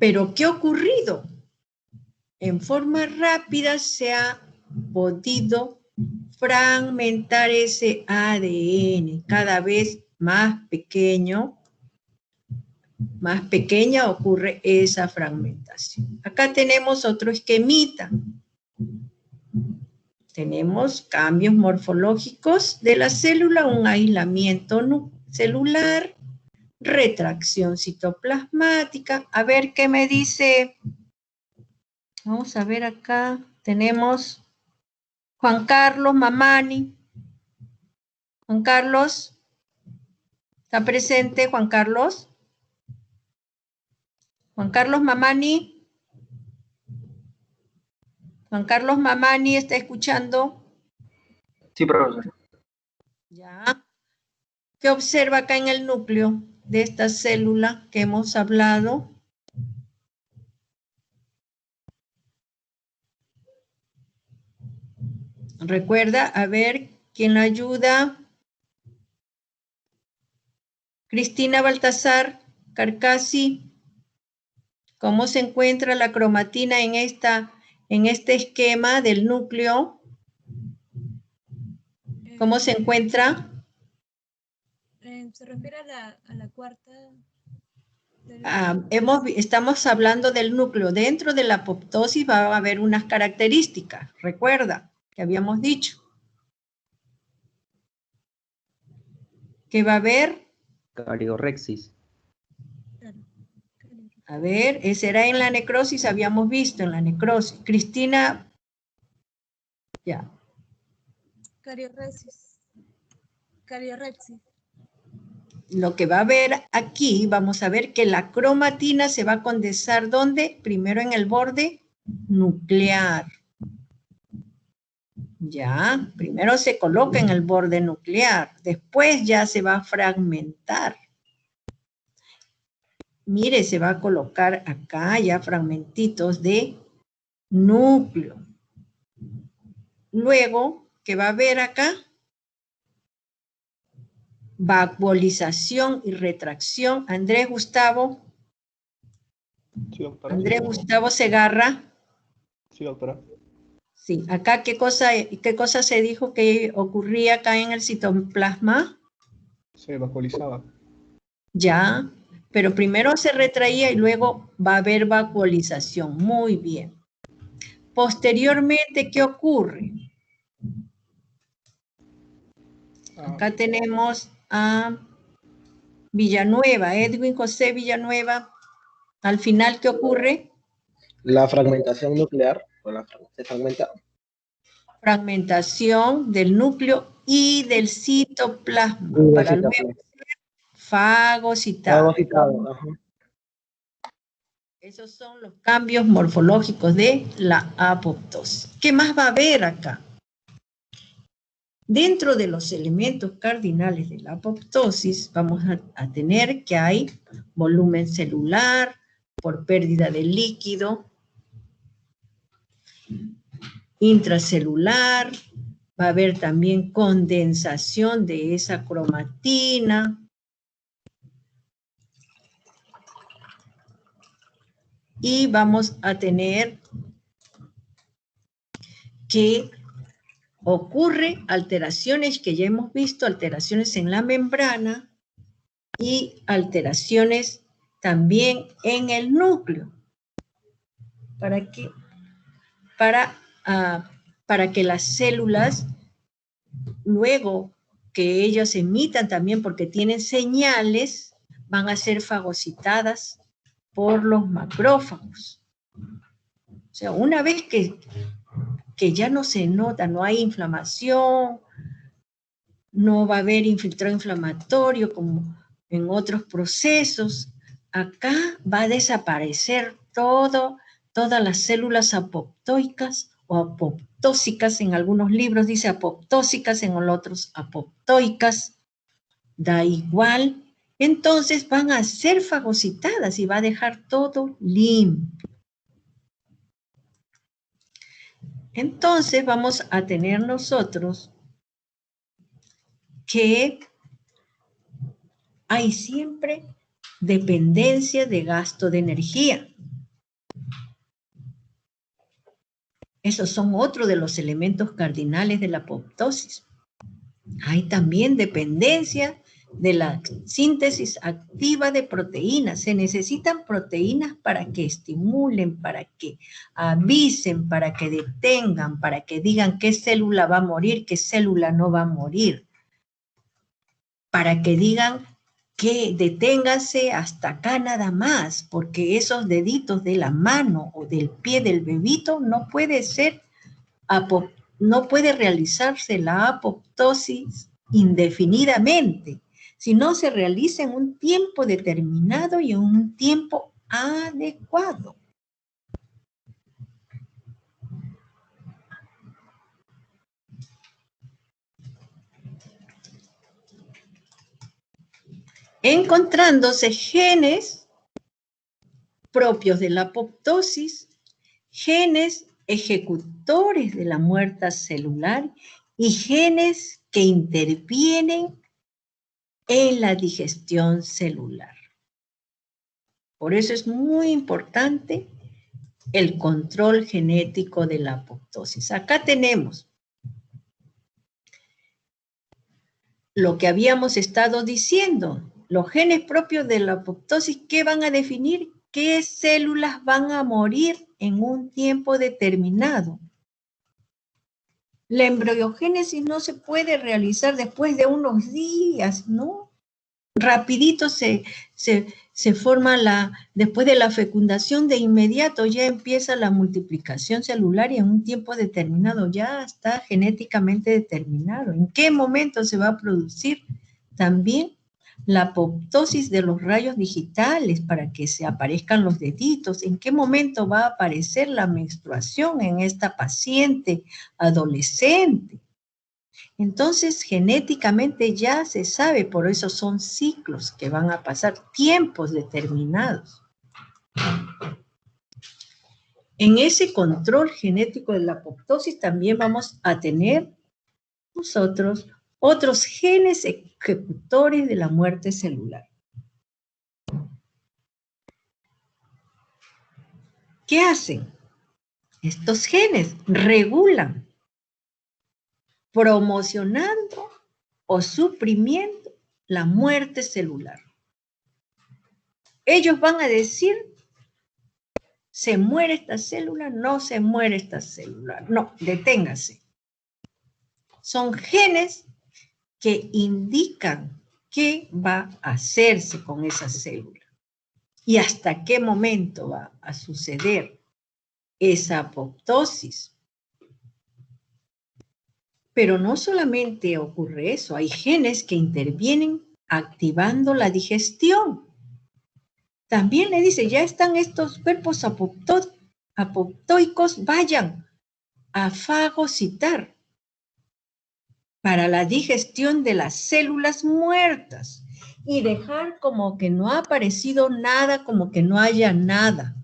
[SPEAKER 2] Pero ¿qué ha ocurrido? En forma rápida se ha podido fragmentar ese ADN, cada vez más pequeña ocurre esa fragmentación. Acá tenemos otro esquemita. Tenemos cambios morfológicos de la célula, un aislamiento celular, retracción citoplasmática. A ver qué me dice. Vamos a ver acá. Tenemos Juan Carlos Mamani. Juan Carlos. ¿Está presente Juan Carlos? Juan Carlos Mamani. Juan Carlos Mamani, ¿está escuchando?
[SPEAKER 10] Sí, profesor.
[SPEAKER 2] Ya. ¿Qué observa acá en el núcleo de esta célula que hemos hablado? Recuerda, a ver, ¿quién la ayuda? Cristina Baltasar Carcasi. ¿Cómo se encuentra la cromatina en este esquema del núcleo? ¿Cómo se encuentra?
[SPEAKER 4] Se refiere a la cuarta.
[SPEAKER 2] Estamos hablando del núcleo. Dentro de la apoptosis va a haber unas características. Recuerda que habíamos dicho que va a haber.
[SPEAKER 10] Cariorrexis.
[SPEAKER 2] A ver, ese era en la necrosis, habíamos visto en la necrosis. Cristina, ya.
[SPEAKER 4] Cariorrexis. Cariorrexis.
[SPEAKER 2] Lo que va a haber aquí, vamos a ver que la cromatina se va a condensar, ¿dónde? Primero en el borde nuclear. Ya, primero se coloca en el borde nuclear, después ya se va a fragmentar. Mire, se va a colocar acá ya fragmentitos de núcleo. Luego, ¿qué va a haber acá? Vacuolización y retracción. Andrés Gustavo.
[SPEAKER 6] Sí, doctora.
[SPEAKER 2] Andrés Gustavo Segarra.
[SPEAKER 6] Sí, doctora.
[SPEAKER 2] Sí, acá ¿qué cosa se dijo que ocurría acá en el citoplasma?
[SPEAKER 6] Se vacuolizaba.
[SPEAKER 2] Ya, pero primero se retraía y luego va a haber vacuolización. Muy bien. Posteriormente, ¿qué ocurre? Acá tenemos a Villanueva, Edwin José Villanueva. Al final, ¿qué ocurre?
[SPEAKER 9] La fragmentación nuclear, se fragmenta.
[SPEAKER 2] Fragmentación del núcleo y del citoplasma, para luego ser fagocitado.
[SPEAKER 9] Fagocitado, ajá.
[SPEAKER 2] Esos son los cambios morfológicos de la apoptosis. ¿Qué más va a haber acá? Dentro de los elementos cardinales de la apoptosis vamos a tener que hay volumen celular por pérdida de líquido, intracelular, va a haber también condensación de esa cromatina. Y vamos a tener que ocurre alteraciones que ya hemos visto, alteraciones en la membrana y alteraciones también en el núcleo. ¿Para qué? Para que las células, luego que ellas emitan también, porque tienen señales, van a ser fagocitadas por los macrófagos. O sea, una vez que ya no se nota, no hay inflamación, no va a haber infiltrado inflamatorio como en otros procesos, acá va a desaparecer todas las células apoptóicas o apoptósicas, en algunos libros dice apoptósicas, en otros apoptóicas, da igual. Entonces van a ser fagocitadas y va a dejar todo limpio. Entonces vamos a tener nosotros que hay siempre dependencia de gasto de energía. Esos son otro de los elementos cardinales de la apoptosis. Hay también dependencia de la síntesis activa de proteínas. Se necesitan proteínas para que estimulen, para que avisen, para que detengan, para que digan qué célula va a morir, qué célula no va a morir. Para que digan que deténgase hasta acá nada más, porque esos deditos de la mano o del pie del bebito no puede ser, no puede realizarse la apoptosis indefinidamente, si no se realiza en un tiempo determinado y en un tiempo adecuado. Encontrándose genes propios de la apoptosis, genes ejecutores de la muerte celular y genes que intervienen en la digestión celular. Por eso es muy importante el control genético de la apoptosis. Acá tenemos lo que habíamos estado diciendo. Los genes propios de la apoptosis, ¿qué van a definir? ¿Qué células van a morir en un tiempo determinado? La embriogénesis no se puede realizar después de unos días, ¿no? Rapidito se forma después de la fecundación, de inmediato ya empieza la multiplicación celular y en un tiempo determinado ya está genéticamente determinado. ¿En qué momento se va a producir? También la apoptosis de los rayos digitales para que se aparezcan los deditos. ¿En qué momento va a aparecer la menstruación en esta paciente adolescente? Entonces, genéticamente ya se sabe, por eso son ciclos que van a pasar, tiempos determinados. En ese control genético de la apoptosis también vamos a tener nosotros otros genes ejecutores de la muerte celular. ¿Qué hacen? Estos genes regulan, promocionando o suprimiendo la muerte celular. Ellos van a decir, ¿se muere esta célula? No se muere esta célula. No, deténgase. Son genes que indican qué va a hacerse con esa célula y hasta qué momento va a suceder esa apoptosis. Pero no solamente ocurre eso, hay genes que intervienen activando la digestión. También le dice, ya están estos cuerpos apoptóicos, vayan a fagocitar para la digestión de las células muertas y dejar como que no ha aparecido nada, como que no haya nada.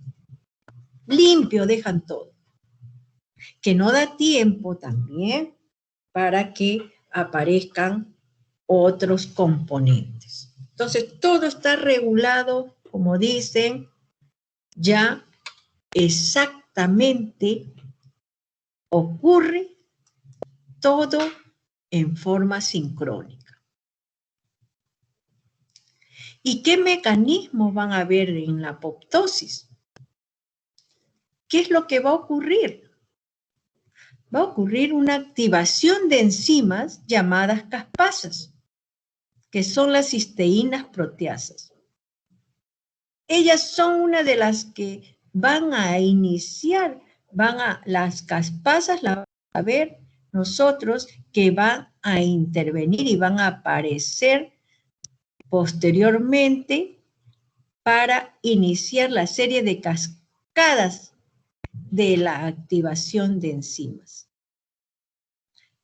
[SPEAKER 2] Limpio dejan todo. Que no da tiempo también para que aparezcan otros componentes. Entonces, todo está regulado, como dicen, ya exactamente ocurre todo en forma sincrónica. ¿Y qué mecanismos van a haber en la apoptosis? ¿Qué es lo que va a ocurrir? Va a ocurrir una activación de enzimas llamadas caspasas, que son las cisteínas proteasas. Ellas son una de las que van a iniciar, las caspasas las vamos a ver nosotros que van a intervenir y van a aparecer posteriormente para iniciar la serie de cascadas de la activación de enzimas.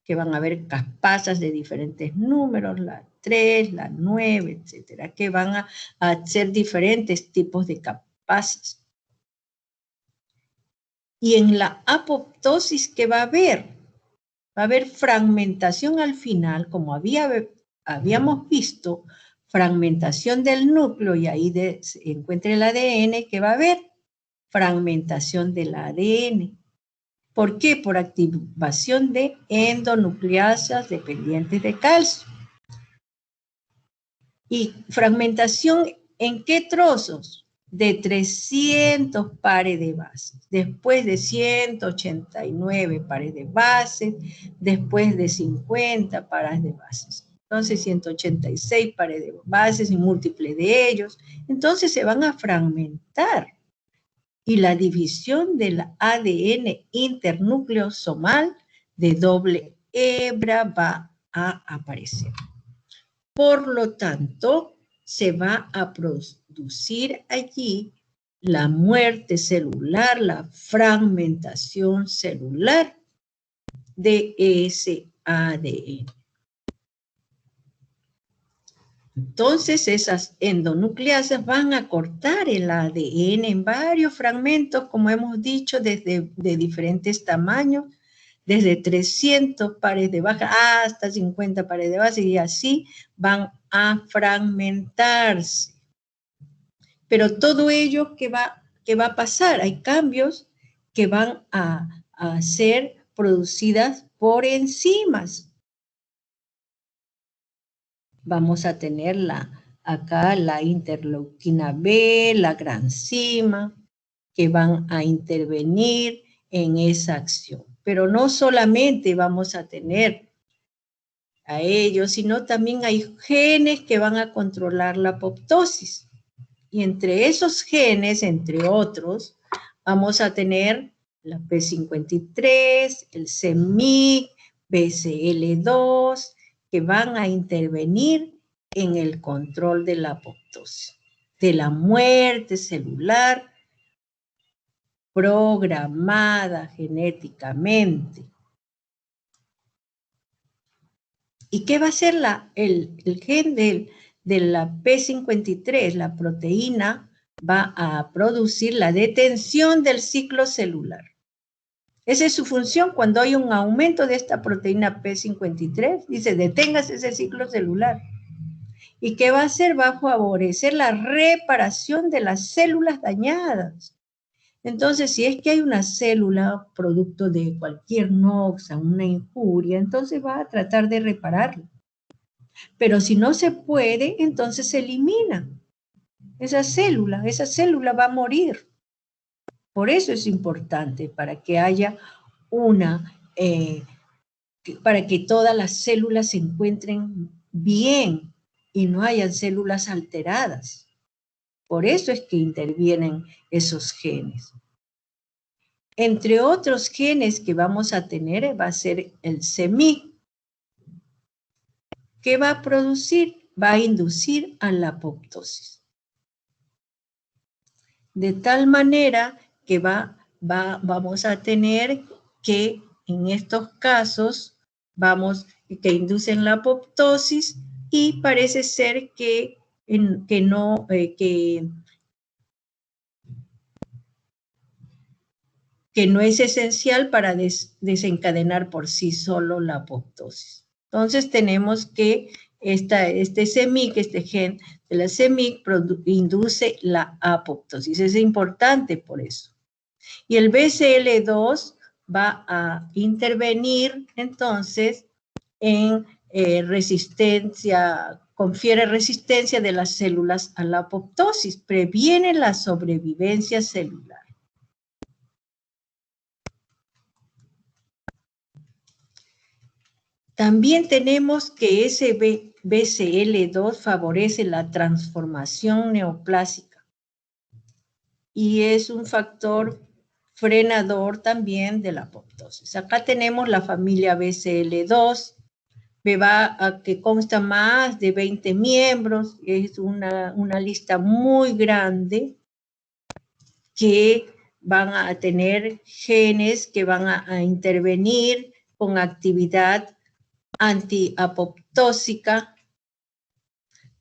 [SPEAKER 2] Que van a haber caspasas de diferentes números, la 3, la 9, etcétera, que van a hacer diferentes tipos de caspasas. Y en la apoptosis, ¿qué va a haber? Va a haber fragmentación al final, como habíamos visto, fragmentación del núcleo, y ahí se encuentra el ADN, que va a haber fragmentación del ADN. ¿Por qué? Por activación de endonucleasas dependientes de calcio. ¿Y fragmentación en qué trozos? De 300 pares de bases, después de 189 pares de bases, después de 50 pares de bases. Entonces 186 pares de bases y múltiples de ellos. Entonces se van a fragmentar. Y la división del ADN internucleosomal de doble hebra va a aparecer. Por lo tanto, se va a producir allí la muerte celular, la fragmentación celular de ese ADN. Entonces, esas endonucleasas van a cortar el ADN en varios fragmentos, como hemos dicho, de diferentes tamaños, desde 300 pares de bases hasta 50 pares de bases, y así van a fragmentarse. Pero todo ello, ¿qué va a pasar? Hay cambios que van a ser producidas por enzimas. vamos a tener acá la interleuquina B, la granzima, que van a intervenir en esa acción. Pero no solamente vamos a tener a ellos, sino también hay genes que van a controlar la apoptosis. Y entre esos genes, entre otros, vamos a tener la P53, el CEMIC, BCL2, que van a intervenir en el control de la apoptosis, de la muerte celular programada genéticamente. ¿Y qué va a hacer el gen de la P53? La proteína va a producir la detención del ciclo celular. Esa es su función cuando hay un aumento de esta proteína P53. Dice, deténgase ese ciclo celular. ¿Y qué va a hacer? Va a favorecer la reparación de las células dañadas. Entonces, si es que hay una célula producto de cualquier noxa, una injuria, entonces va a tratar de repararla. Pero si no se puede, entonces se elimina esa célula va a morir. Por eso es importante, para que haya para que todas las células se encuentren bien y no hayan células alteradas. Por eso es que intervienen esos genes. Entre otros genes que vamos a tener va a ser el CEMIC, que va a producir, va a inducir a la apoptosis. De tal manera que vamos a tener que en estos casos que inducen la apoptosis y parece ser que no es esencial para desencadenar por sí solo la apoptosis. Entonces tenemos que este CEMIC, este gen de la CEMIC induce la apoptosis. Es importante por eso. Y el BCL2 va a intervenir entonces en confiere resistencia de las células a la apoptosis, previene la sobrevivencia celular. También tenemos que ese BCL2 favorece la transformación neoplásica y es un factor frenador también de la apoptosis. Acá tenemos la familia BCL2, que consta más de 20 miembros, es una lista muy grande que van a tener genes que van a intervenir con actividad antiapoptósica,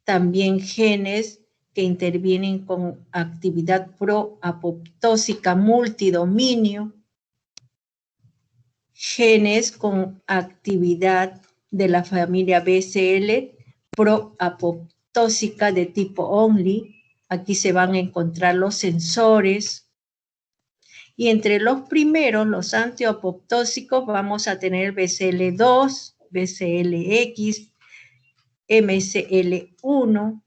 [SPEAKER 2] también genes que intervienen con actividad proapoptósica multidominio, genes con actividad de la familia BCL proapoptósica de tipo only. Aquí se van a encontrar los sensores. Y entre los primeros, los antiapoptósicos, vamos a tener BCL2, BCLX, MCL1,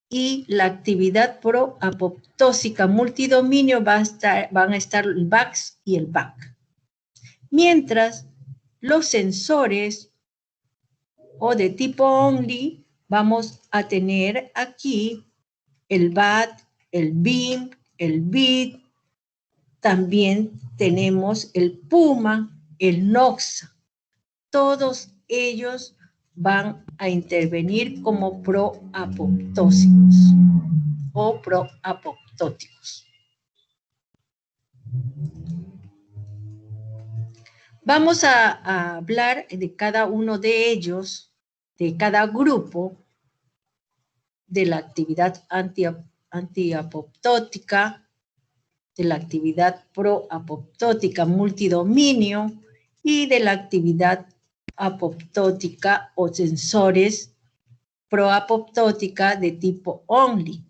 [SPEAKER 2] y la actividad proapoptósica multidominio van a estar el VAX y el VAC. Mientras los sensores o de tipo only, vamos a tener aquí el BAT, el BIM, el BID, también tenemos el PUMA, el NOXA. Todos ellos van a intervenir como proapoptósicos o proapoptóticos. Vamos a hablar de cada uno de ellos, de cada grupo, de la actividad antiapoptótica, de la actividad proapoptótica multidominio y de la actividad apoptótica o sensores proapoptótica de tipo only.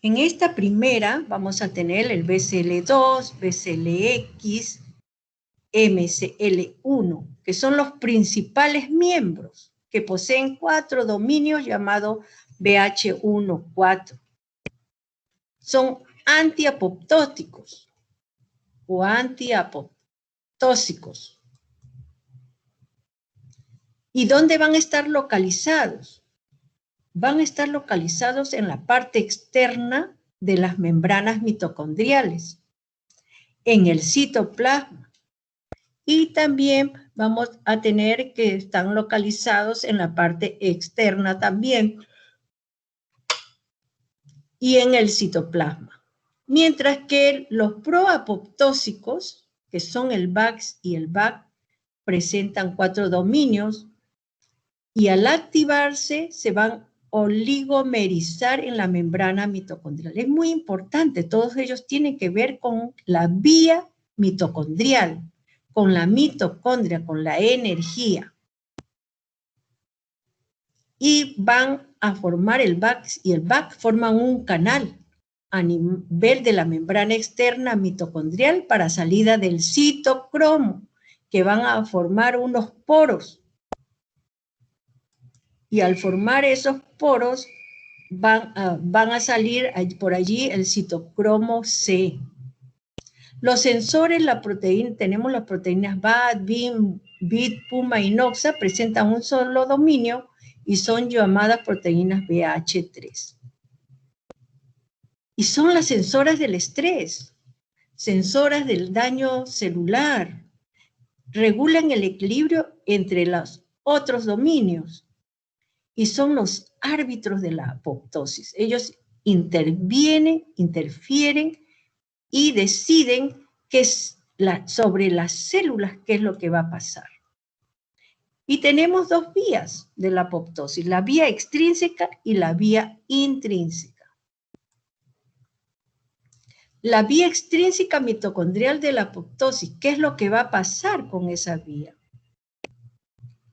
[SPEAKER 2] En esta primera vamos a tener el BCL2, BCLX, MCL1, que son los principales miembros que poseen 4 dominios llamados BH1-4. Son antiapoptóticos o antiapoptóxicos. ¿Y dónde van a estar localizados? Van a estar localizados en la parte externa de las membranas mitocondriales, en el citoplasma. Y también vamos a tener que están localizados en la parte externa también y en el citoplasma. Mientras que los proapoptóxicos, que son el VAX y el VAC, presentan 4 dominios y al activarse se van a oligomerizar en la membrana mitocondrial. Es muy importante, todos ellos tienen que ver con la vía mitocondrial, con la mitocondria, con la energía. Y van a formar el VAX y el VAC forman un canal a nivel de la membrana externa mitocondrial para salida del citocromo, que van a formar unos poros. Y al formar esos poros van a salir por allí el citocromo C. Los sensores, tenemos las proteínas BAT, BIM, BIT, PUMA y NOXA, presentan un solo dominio y son llamadas proteínas BH3. Y son las sensoras del estrés, sensoras del daño celular, regulan el equilibrio entre los otros dominios y son los árbitros de la apoptosis. Ellos interfieren y deciden sobre las células qué es lo que va a pasar. Y tenemos 2 vías de la apoptosis, la vía extrínseca y la vía intrínseca. La vía extrínseca mitocondrial de la apoptosis, ¿qué es lo que va a pasar con esa vía?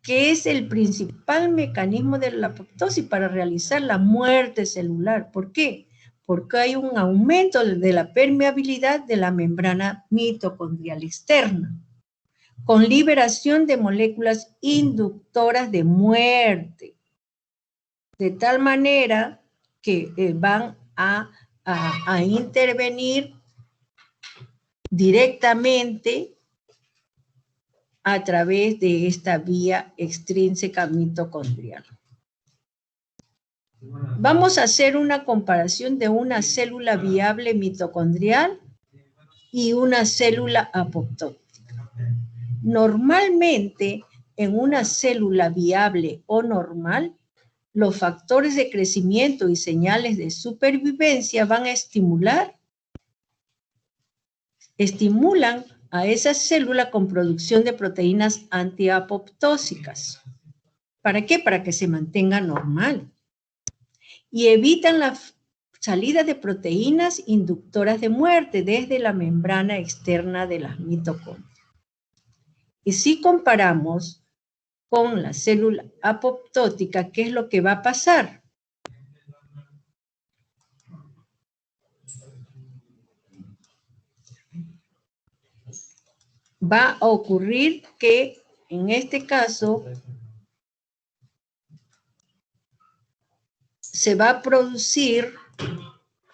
[SPEAKER 2] Que es el principal mecanismo de la apoptosis para realizar la muerte celular. ¿Por qué? Porque hay un aumento de la permeabilidad de la membrana mitocondrial externa, con liberación de moléculas inductoras de muerte, de tal manera que van a intervenir directamente a través de esta vía extrínseca mitocondrial. Vamos a hacer una comparación de una célula viable mitocondrial y una célula apoptótica. Normalmente, en una célula viable o normal, los factores de crecimiento y señales de supervivencia van a estimulan a esa célula con producción de proteínas antiapoptósicas. ¿Para qué? Para que se mantenga normal. Y evitan la salida de proteínas inductoras de muerte desde la membrana externa de las mitocondrias. Y si comparamos con la célula apoptótica, ¿qué es lo que va a pasar? Va a ocurrir que, en este caso, se va a producir,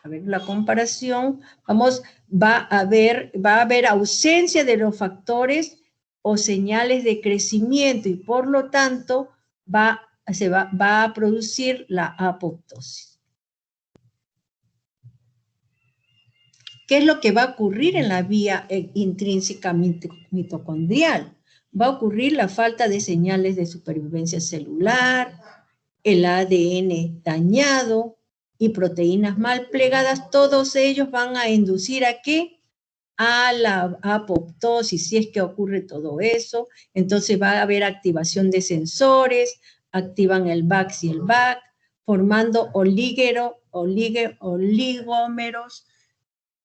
[SPEAKER 2] a ver la comparación, va a haber ausencia de los factores o señales de crecimiento y por lo tanto va a producir la apoptosis. ¿Qué es lo que va a ocurrir en la vía intrínseca mitocondrial? Va a ocurrir la falta de señales de supervivencia celular, el ADN dañado y proteínas mal plegadas. Todos ellos van a inducir ¿a qué? A la apoptosis. Si es que ocurre todo eso, entonces va a haber activación de sensores, activan el VAX y el VAC, formando oligómeros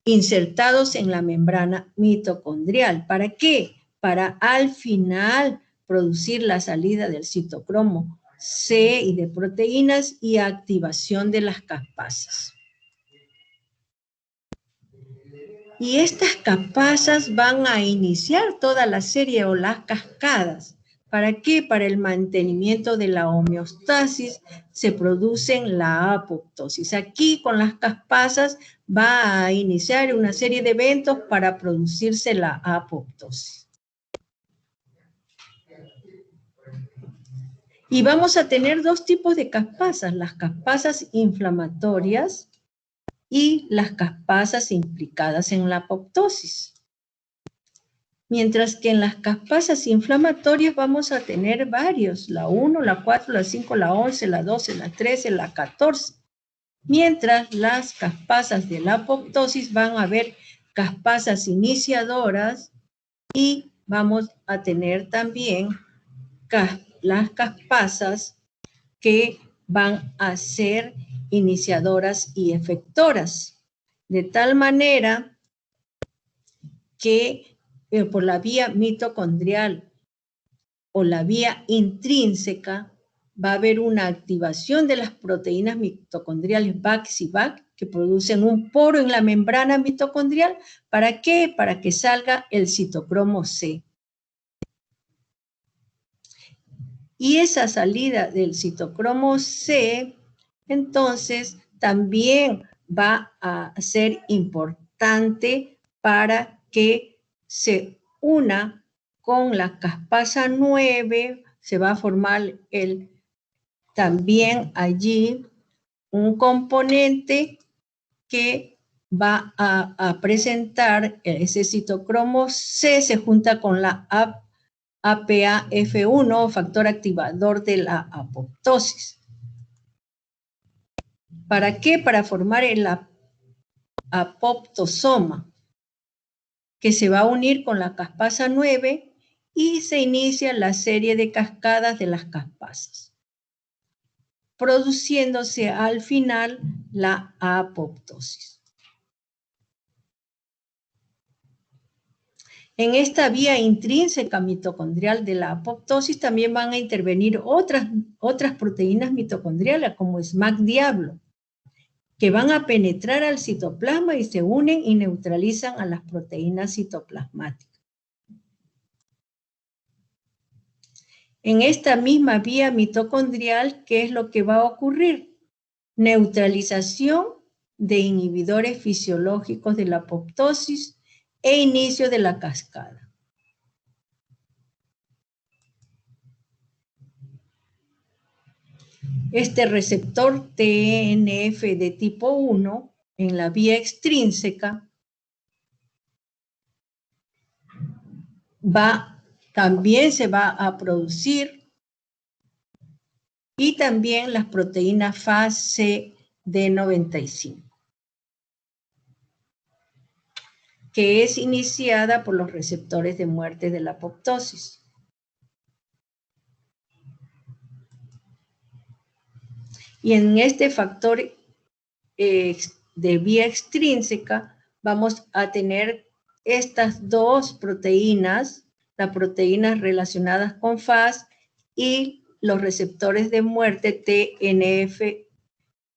[SPEAKER 2] insertados en la membrana mitocondrial. ¿Para qué? Para al final producir la salida del citocromo C y de proteínas y activación de las caspasas. Y estas caspasas van a iniciar toda la serie o las cascadas. ¿Para qué? Para el mantenimiento de la homeostasis se producen la apoptosis. Aquí con las caspasas va a iniciar una serie de eventos para producirse la apoptosis. Y vamos a tener dos tipos de caspasas, las caspasas inflamatorias y las caspasas implicadas en la apoptosis. Mientras que en las caspasas inflamatorias vamos a tener varios, la 1, la 4, la 5, la 11, la 12, la 13, la 14. Mientras las caspasas de la apoptosis van a haber caspasas iniciadoras y vamos a tener también las caspasas que van a ser iniciadoras y efectoras. De tal manera que por la vía mitocondrial o la vía intrínseca va a haber una activación de las proteínas mitocondriales VAX y VAC que producen un poro en la membrana mitocondrial. ¿Para qué? Para que salga el citocromo C. Y esa salida del citocromo C, entonces, también va a ser importante para que se una con la caspasa 9, se va a formar también allí un componente que va a presentar ese citocromo C, se junta con la APA-F1, factor activador de la apoptosis. ¿Para qué? Para formar el apoptosoma, que se va a unir con la caspasa 9 y se inicia la serie de cascadas de las caspasas, produciéndose al final la apoptosis. En esta vía intrínseca mitocondrial de la apoptosis también van a intervenir otras proteínas mitocondriales como SMAC diablo, que van a penetrar al citoplasma y se unen y neutralizan a las proteínas citoplasmáticas. En esta misma vía mitocondrial, ¿qué es lo que va a ocurrir? Neutralización de inhibidores fisiológicos de la apoptosis e inicio de la cascada. Este receptor TNF de tipo 1 en la vía extrínseca también se va a producir, y también las proteínas fase D95, que es iniciada por los receptores de muerte de la apoptosis. Y en este factor de vía extrínseca vamos a tener estas dos proteínas, las proteínas relacionadas con FAS y los receptores de muerte TNF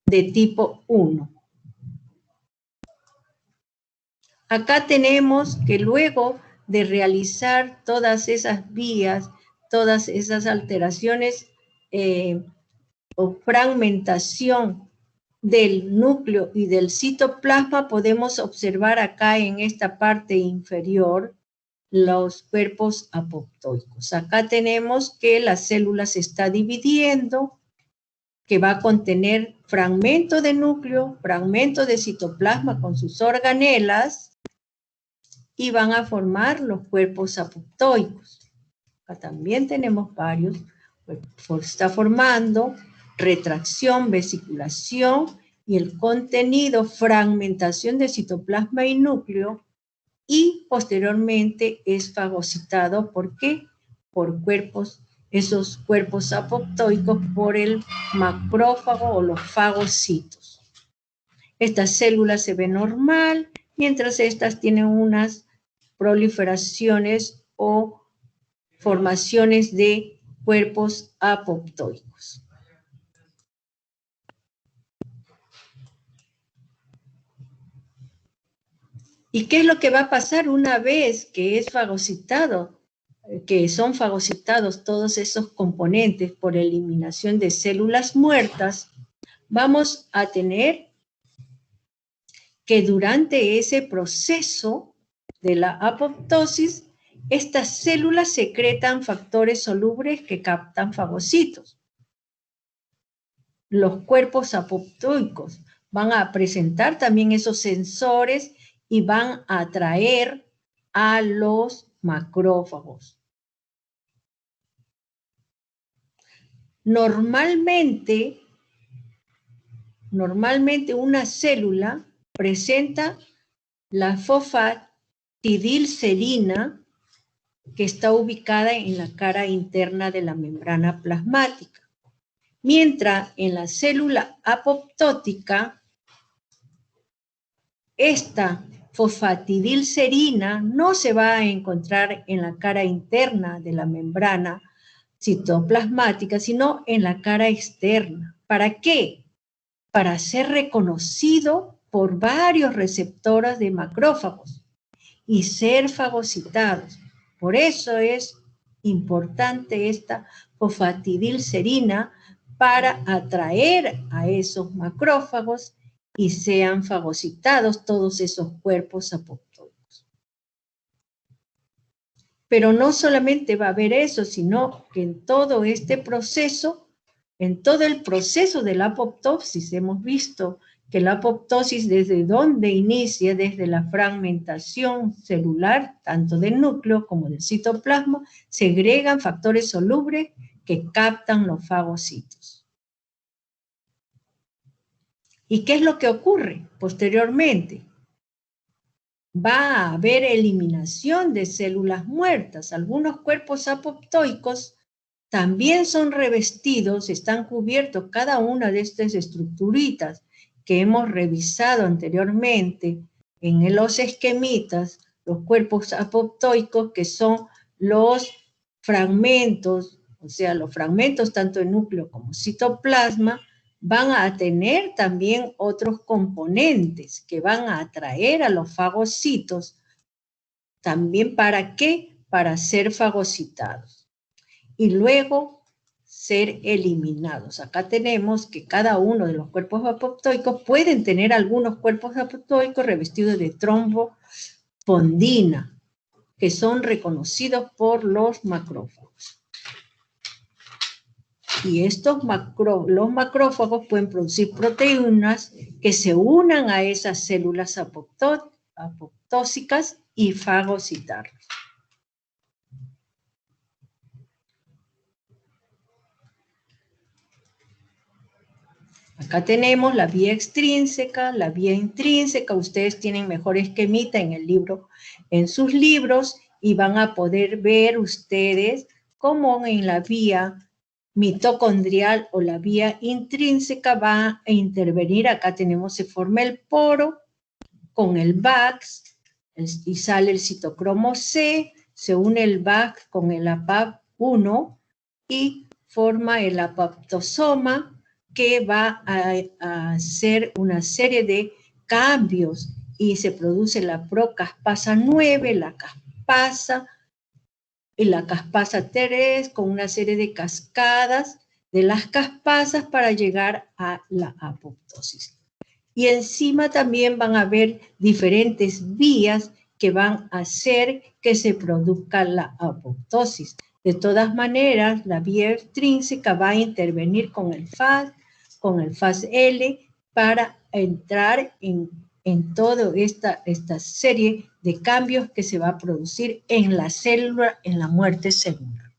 [SPEAKER 2] de tipo 1. Acá tenemos que luego de realizar todas esas vías, todas esas alteraciones o fragmentación del núcleo y del citoplasma, podemos observar acá en esta parte inferior los cuerpos apoptóicos. Acá tenemos que la célula se está dividiendo, que va a contener fragmento de núcleo, fragmento de citoplasma con sus organelas, y van a formar los cuerpos apoptóicos. Acá también tenemos varios. Está formando retracción, vesiculación y el contenido, fragmentación de citoplasma y núcleo, y posteriormente es fagocitado. ¿Por qué? Por esos cuerpos apoptóicos, por el macrófago o los fagocitos. Esta célula se ve normal, mientras estas tienen unas proliferaciones o formaciones de cuerpos apoptóicos. ¿Y qué es lo que va a pasar una vez que es fagocitado? Que son fagocitados todos esos componentes por eliminación de células muertas, vamos a tener que durante ese proceso de la apoptosis, estas células secretan factores solubles que captan fagocitos. Los cuerpos apoptóicos van a presentar también esos sensores y van a atraer a los macrófagos. Normalmente una célula presenta la fosfatidilcerina que está ubicada en la cara interna de la membrana plasmática. Mientras en la célula apoptótica, esta fosfatidilcerina no se va a encontrar en la cara interna de la membrana citoplasmática, sino en la cara externa. ¿Para qué? Para ser reconocido por varios receptores de macrófagos y ser fagocitados. Por eso es importante esta fosfatidilcerina para atraer a esos macrófagos y sean fagocitados todos esos cuerpos apoptóicos. Pero no solamente va a haber eso, sino que en todo este proceso, en todo el proceso de la apoptosis, hemos visto que la apoptosis desde donde inicia, desde la fragmentación celular, tanto del núcleo como del citoplasma, segregan factores solubles que captan los fagocitos. ¿Y qué es lo que ocurre posteriormente? Va a haber eliminación de células muertas. Algunos cuerpos apoptóicos también son revestidos, están cubiertos cada una de estas estructuritas que hemos revisado anteriormente en los esquemitas, los cuerpos apoptóicos que son los fragmentos, o sea, los fragmentos tanto en núcleo como citoplasma, van a tener también otros componentes que van a atraer a los fagocitos. ¿También para qué? Para ser fagocitados. Y luego ser eliminados. Acá tenemos que cada uno de los cuerpos apoptóicos pueden tener algunos cuerpos apoptóicos revestidos de trombopondina, que son reconocidos por los macrófagos. Y los macrófagos pueden producir proteínas que se unan a esas células apoptósicas y fagocitarlas. Acá tenemos la vía extrínseca, la vía intrínseca. Ustedes tienen mejor esquemita en el libro, en sus libros, y van a poder ver ustedes cómo en la vía mitocondrial o la vía intrínseca va a intervenir. Acá tenemos, se forma el poro con el VAX y sale el citocromo C, se une el VAX con el APAP1 y forma el apoptosoma, que va a hacer una serie de cambios y se produce la procaspasa 9, la caspasa y la caspasa 3 con una serie de cascadas de las caspasas para llegar a la apoptosis. Y encima también van a haber diferentes vías que van a hacer que se produzca la apoptosis. De todas maneras, la vía extrínseca va a intervenir con el FAS, con el FAS-L, para entrar en toda esta serie de cambios que se va a producir en la célula, en la muerte celular.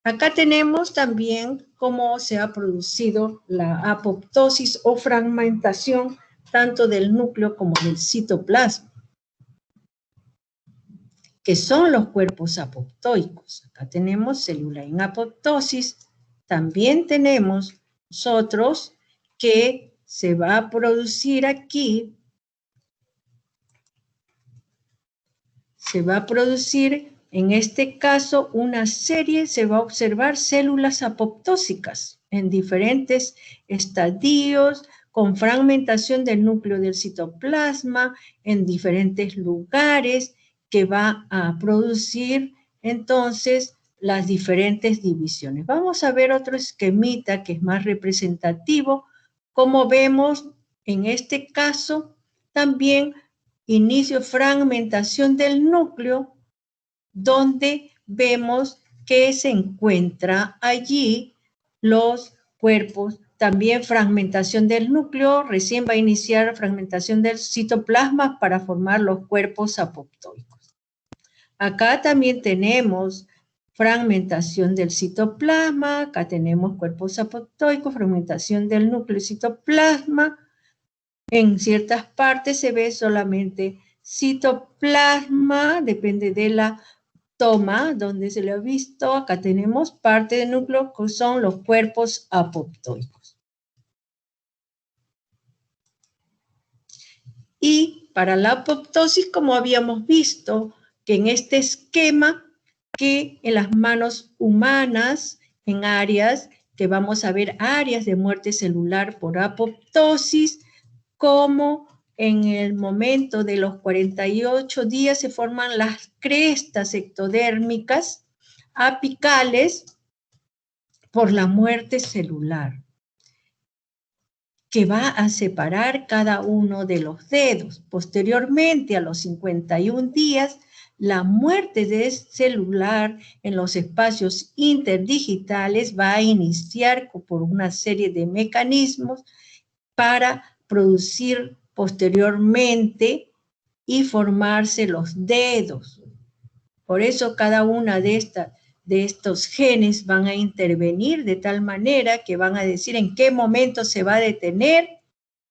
[SPEAKER 2] Acá tenemos también cómo se ha producido la apoptosis o fragmentación tanto del núcleo como del citoplasma, que son los cuerpos apoptóicos. Acá tenemos célula en apoptosis. También tenemos nosotros que se va a producir aquí, se va a producir en este caso una serie, se va a observar células apoptósicas en diferentes estadios, con fragmentación del núcleo del citoplasma en diferentes lugares que va a producir entonces las diferentes divisiones. Vamos a ver otro esquemita que es más representativo. Como vemos en este caso, también inicio fragmentación del núcleo, donde vemos que se encuentra allí los cuerpos. También fragmentación del núcleo, recién va a iniciar fragmentación del citoplasma para formar los cuerpos apoptóicos. Acá también tenemos fragmentación del citoplasma, acá tenemos cuerpos apoptóicos, fragmentación del núcleo y citoplasma. En ciertas partes se ve solamente citoplasma, depende de la toma donde se lo ha visto. Acá tenemos parte del núcleo que son los cuerpos apoptóicos. Y para la apoptosis, como habíamos visto, que en este esquema, que en las manos humanas, en áreas, que vamos a ver áreas de muerte celular por apoptosis, como en el momento de los 48 días se forman las crestas ectodérmicas apicales por la muerte celular, que va a separar cada uno de los dedos. Posteriormente, a los 51 días, la muerte celular en los espacios interdigitales va a iniciar por una serie de mecanismos para producir posteriormente y formarse los dedos. Por eso cada una de estos genes van a intervenir de tal manera que van a decir en qué momento se va a detener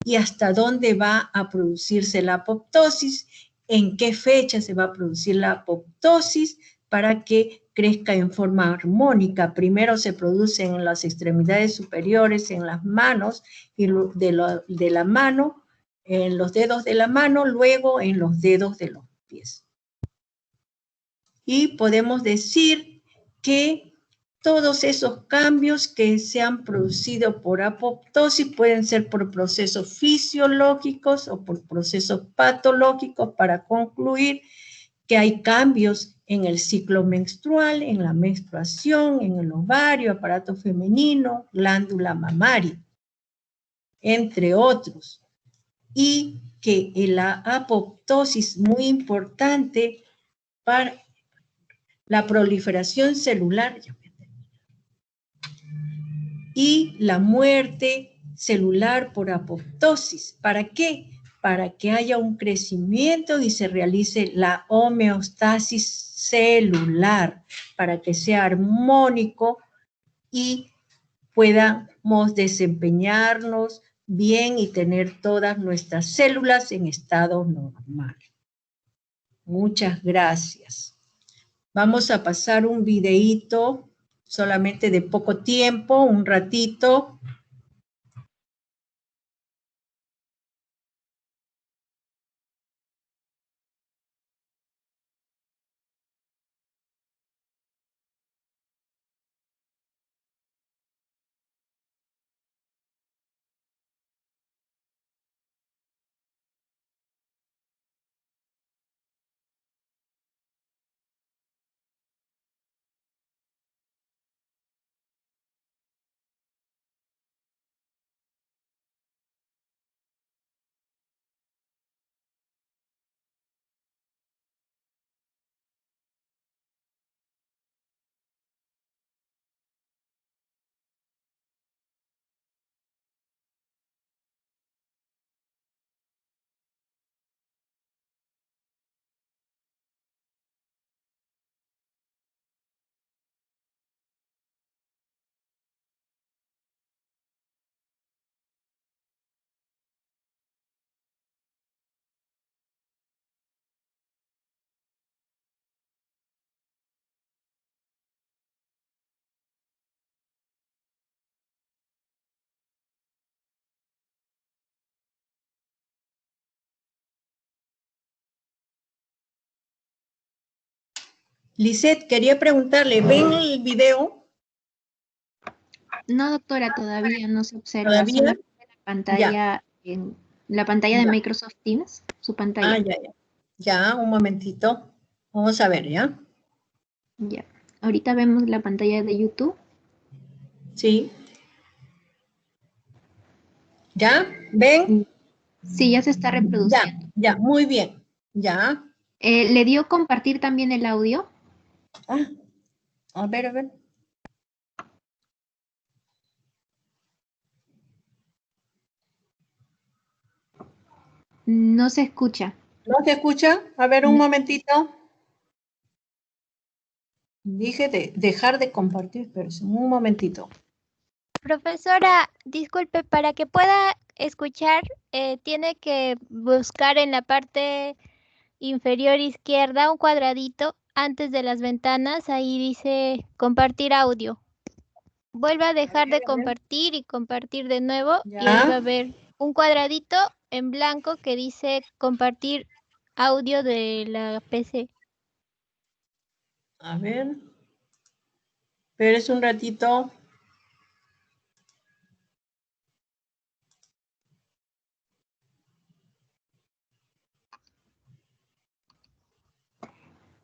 [SPEAKER 2] y hasta dónde va a producirse la apoptosis, en qué fecha se va a producir la apoptosis para que crezca en forma armónica. Primero se produce en las extremidades superiores, en las manos, y de la mano, en los dedos de la mano, luego en los dedos de los pies. Y podemos decir que todos esos cambios que se han producido por apoptosis pueden ser por procesos fisiológicos o por procesos patológicos, para concluir que hay cambios en el ciclo menstrual, en la menstruación, en el ovario, aparato femenino, glándula mamaria, entre otros. Y que la apoptosis es muy importante para la proliferación celular y la muerte celular por apoptosis. ¿Para qué? Para que haya un crecimiento y se realice la homeostasis celular, para que sea armónico y podamos desempeñarnos bien y tener todas nuestras células en estado normal. Muchas gracias. Vamos a pasar un videíto solamente de poco tiempo, un ratito. Lisette, quería preguntarle, ¿ven el video?
[SPEAKER 5] No, doctora, todavía no se observa.
[SPEAKER 2] ¿Todavía?
[SPEAKER 5] Solo la pantalla, en la pantalla de
[SPEAKER 2] Ya.
[SPEAKER 5] Microsoft Teams, su pantalla.
[SPEAKER 2] Ah, ya, ya. Ya, un momentito. Vamos a ver, ¿ya?
[SPEAKER 5] Ya. Ahorita vemos la pantalla de YouTube.
[SPEAKER 2] Sí. ¿Ya? ¿Ven?
[SPEAKER 5] Sí, ya se está
[SPEAKER 2] Ya,
[SPEAKER 5] reproduciendo.
[SPEAKER 2] ya, muy bien. Ya.
[SPEAKER 5] ¿Le dio compartir también el audio?
[SPEAKER 2] Ah, a ver, a ver.
[SPEAKER 5] No se escucha.
[SPEAKER 2] ¿No se escucha? A ver, un
[SPEAKER 5] No.
[SPEAKER 2] momentito. Dije de dejar de compartir, pero un momentito.
[SPEAKER 12] Profesora, disculpe, para que pueda escuchar, tiene que buscar en la parte inferior izquierda un cuadradito antes de las ventanas. Ahí dice compartir audio. Vuelva a dejar de
[SPEAKER 2] A ver.
[SPEAKER 12] compartir y compartir de nuevo. Y ahí va a
[SPEAKER 2] Ya.
[SPEAKER 12] haber un cuadradito en blanco que dice compartir audio de la PC.
[SPEAKER 2] A ver. Espérese un ratito.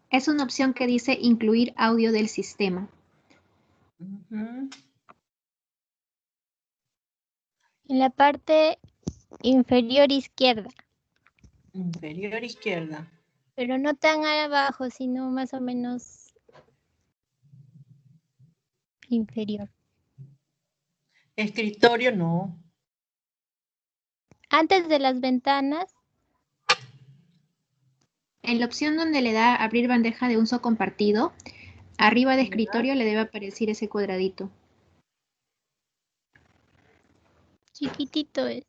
[SPEAKER 5] Es una opción que dice incluir audio del sistema.
[SPEAKER 2] Ujú.
[SPEAKER 12] En la parte inferior izquierda,
[SPEAKER 2] Inferior izquierda.
[SPEAKER 12] pero no tan abajo, sino más o menos inferior.
[SPEAKER 2] Escritorio, no.
[SPEAKER 12] Antes de las ventanas,
[SPEAKER 5] En la opción donde le da abrir bandeja de uso compartido, arriba de
[SPEAKER 2] Ya.
[SPEAKER 5] escritorio le debe aparecer ese cuadradito.
[SPEAKER 12] chiquitito es.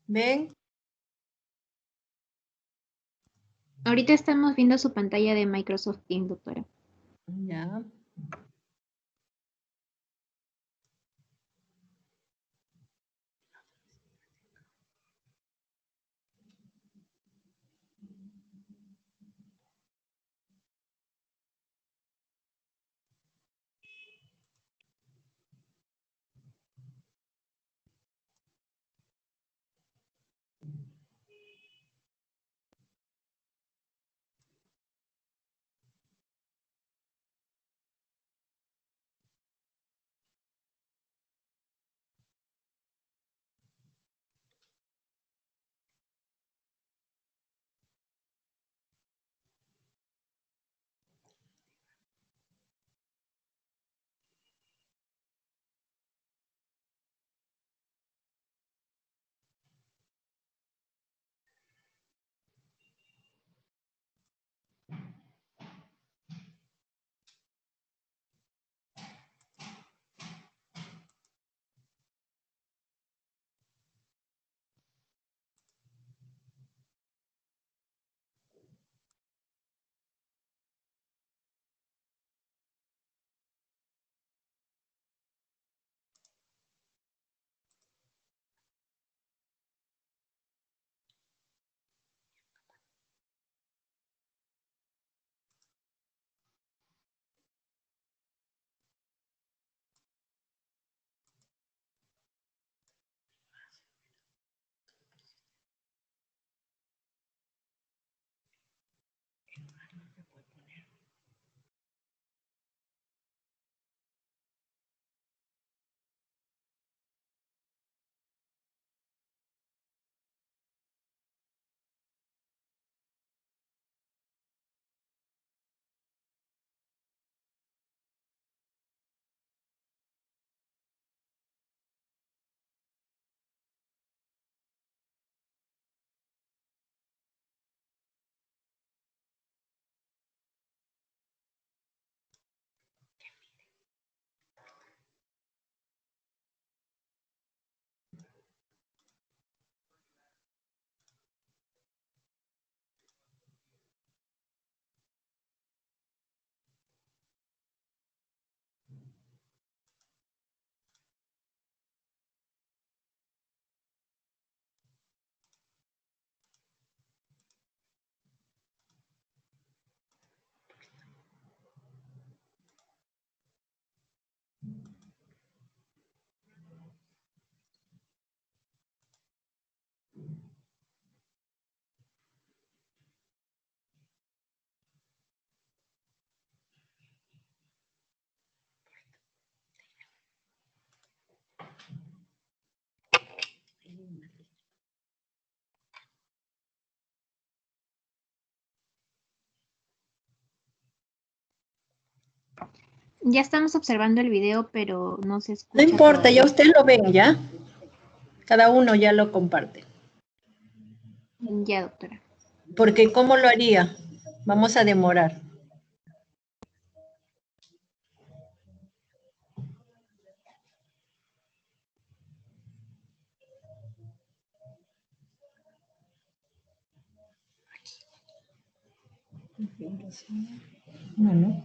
[SPEAKER 2] ¿Ven?
[SPEAKER 5] Ahorita estamos viendo su pantalla de Microsoft Teams, doctora.
[SPEAKER 2] Ya.
[SPEAKER 5] Ya estamos observando el video, pero no se escucha.
[SPEAKER 2] No importa,
[SPEAKER 5] todavía.
[SPEAKER 2] ya ustedes lo ven, ¿ya? Cada uno ya lo comparte.
[SPEAKER 5] Ya, doctora.
[SPEAKER 2] Porque ¿cómo lo haría? Vamos a demorar. Bueno.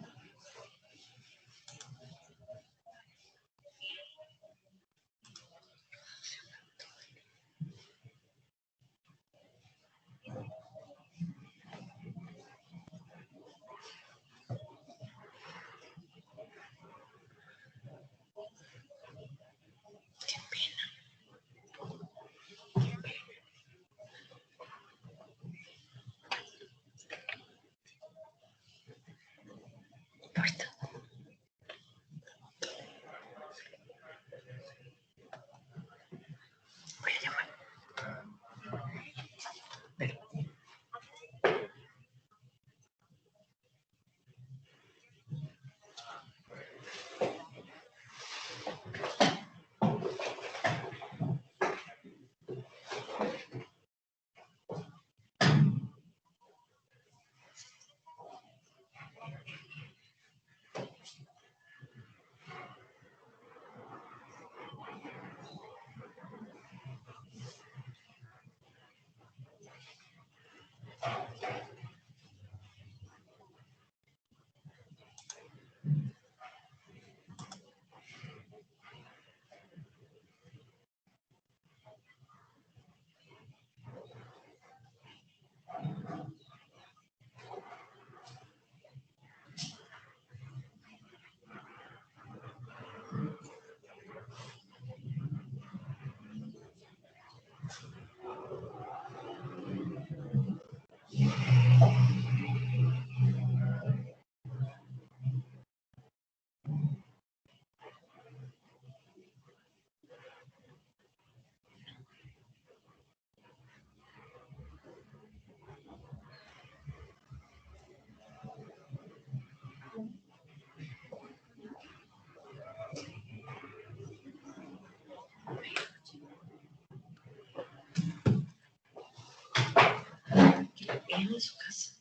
[SPEAKER 2] En su casa.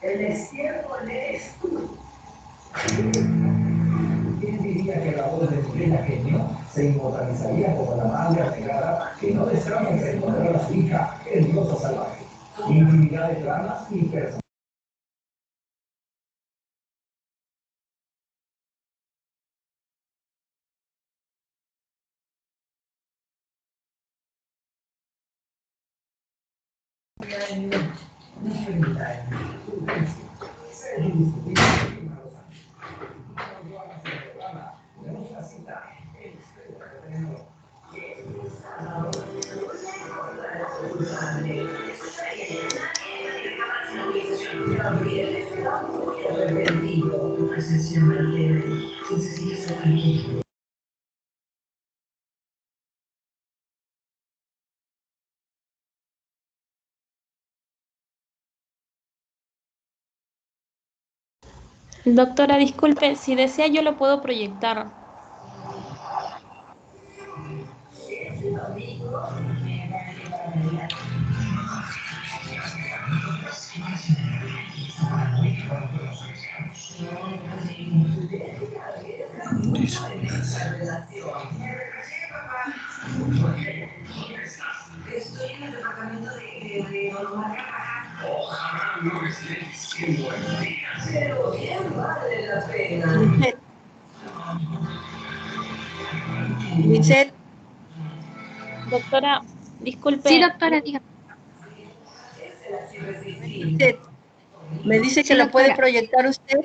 [SPEAKER 13] El estiércol eres tú. ¿Quién diría que la voz de Milena Genio se inmortalizaría como la madre abnegada que no descansa en responder a la hija, el dioso salvaje? Infinidad de tramas y personajes.
[SPEAKER 14] Doctora, disculpe, si desea yo lo puedo proyectar.
[SPEAKER 13] Estoy en el departamento de ojalá no estés en buenos días. Pero bien vale la pena.
[SPEAKER 2] Lisette.
[SPEAKER 14] Doctora, disculpe.
[SPEAKER 5] Sí, doctora, dígame.
[SPEAKER 2] Lisette, me dice que
[SPEAKER 5] Sí,
[SPEAKER 2] la puede
[SPEAKER 5] doctora.
[SPEAKER 2] proyectar usted.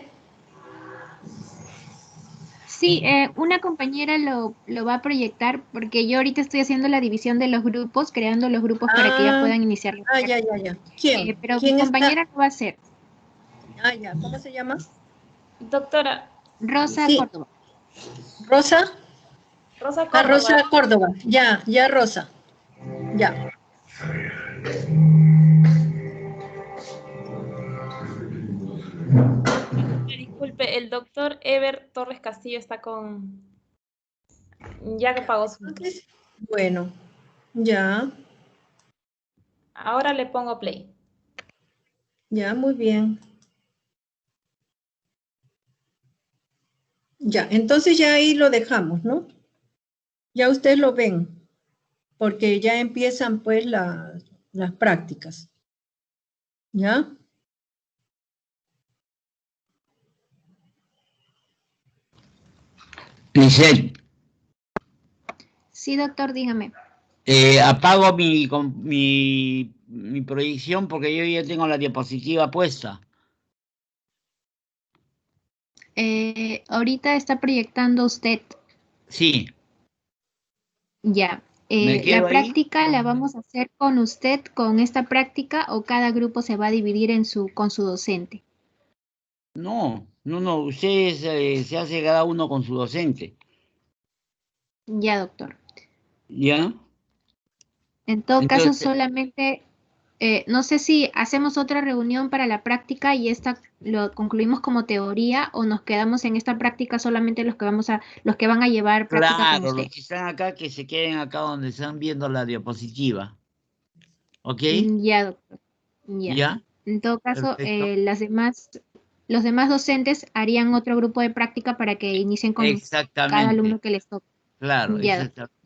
[SPEAKER 5] Sí, una compañera lo va a proyectar porque yo ahorita estoy haciendo la división de los grupos, creando los grupos para que ya puedan iniciar.
[SPEAKER 2] Ya. ¿Quién?
[SPEAKER 5] Pero
[SPEAKER 2] ¿Quién
[SPEAKER 5] mi
[SPEAKER 2] está?
[SPEAKER 5] compañera lo va a hacer.
[SPEAKER 2] Ya. ¿Cómo se llama?
[SPEAKER 14] Doctora.
[SPEAKER 5] Rosa
[SPEAKER 2] Sí.
[SPEAKER 5] Córdoba.
[SPEAKER 2] ¿Rosa?
[SPEAKER 14] Rosa Córdoba.
[SPEAKER 2] Rosa Córdoba. Ya, Rosa. Ya.
[SPEAKER 14] Disculpe, el doctor Ever Torres Castillo está con... Ya que pagó su...
[SPEAKER 2] Bueno, ya.
[SPEAKER 14] Ahora le pongo play.
[SPEAKER 2] Ya, muy bien. Ya, entonces ya ahí lo dejamos, ¿no? Ya ustedes lo ven, porque ya empiezan pues las prácticas. ¿Ya?
[SPEAKER 15] Lisette,
[SPEAKER 5] Sí, doctor, dígame.
[SPEAKER 15] apago mi proyección porque yo ya tengo la diapositiva puesta.
[SPEAKER 5] Ahorita está proyectando usted.
[SPEAKER 15] Sí.
[SPEAKER 5] Ya.
[SPEAKER 15] ¿Me quedo
[SPEAKER 5] La
[SPEAKER 15] ahí?
[SPEAKER 5] práctica la vamos a hacer con usted, con esta práctica, o cada grupo se va a dividir con su docente.
[SPEAKER 15] No. Ustedes se hace cada uno con su docente.
[SPEAKER 5] Ya, doctor.
[SPEAKER 15] ¿Ya?
[SPEAKER 5] En todo caso,
[SPEAKER 15] Entonces,
[SPEAKER 5] solamente, no sé si hacemos otra reunión para la práctica y esta lo concluimos como teoría o nos quedamos en esta práctica solamente los que van a llevar práctica con
[SPEAKER 15] claro,
[SPEAKER 5] usted.
[SPEAKER 15] los que están acá, que se queden acá donde están viendo la diapositiva. ¿Ok?
[SPEAKER 5] Ya, doctor. Ya.
[SPEAKER 15] ¿Ya?
[SPEAKER 5] En todo caso,
[SPEAKER 15] Perfecto.
[SPEAKER 5] los demás docentes harían otro grupo de práctica para que inicien con cada
[SPEAKER 15] Exactamente.
[SPEAKER 5] alumno que les toque.
[SPEAKER 15] Claro,
[SPEAKER 5] Ya,
[SPEAKER 15] exactamente.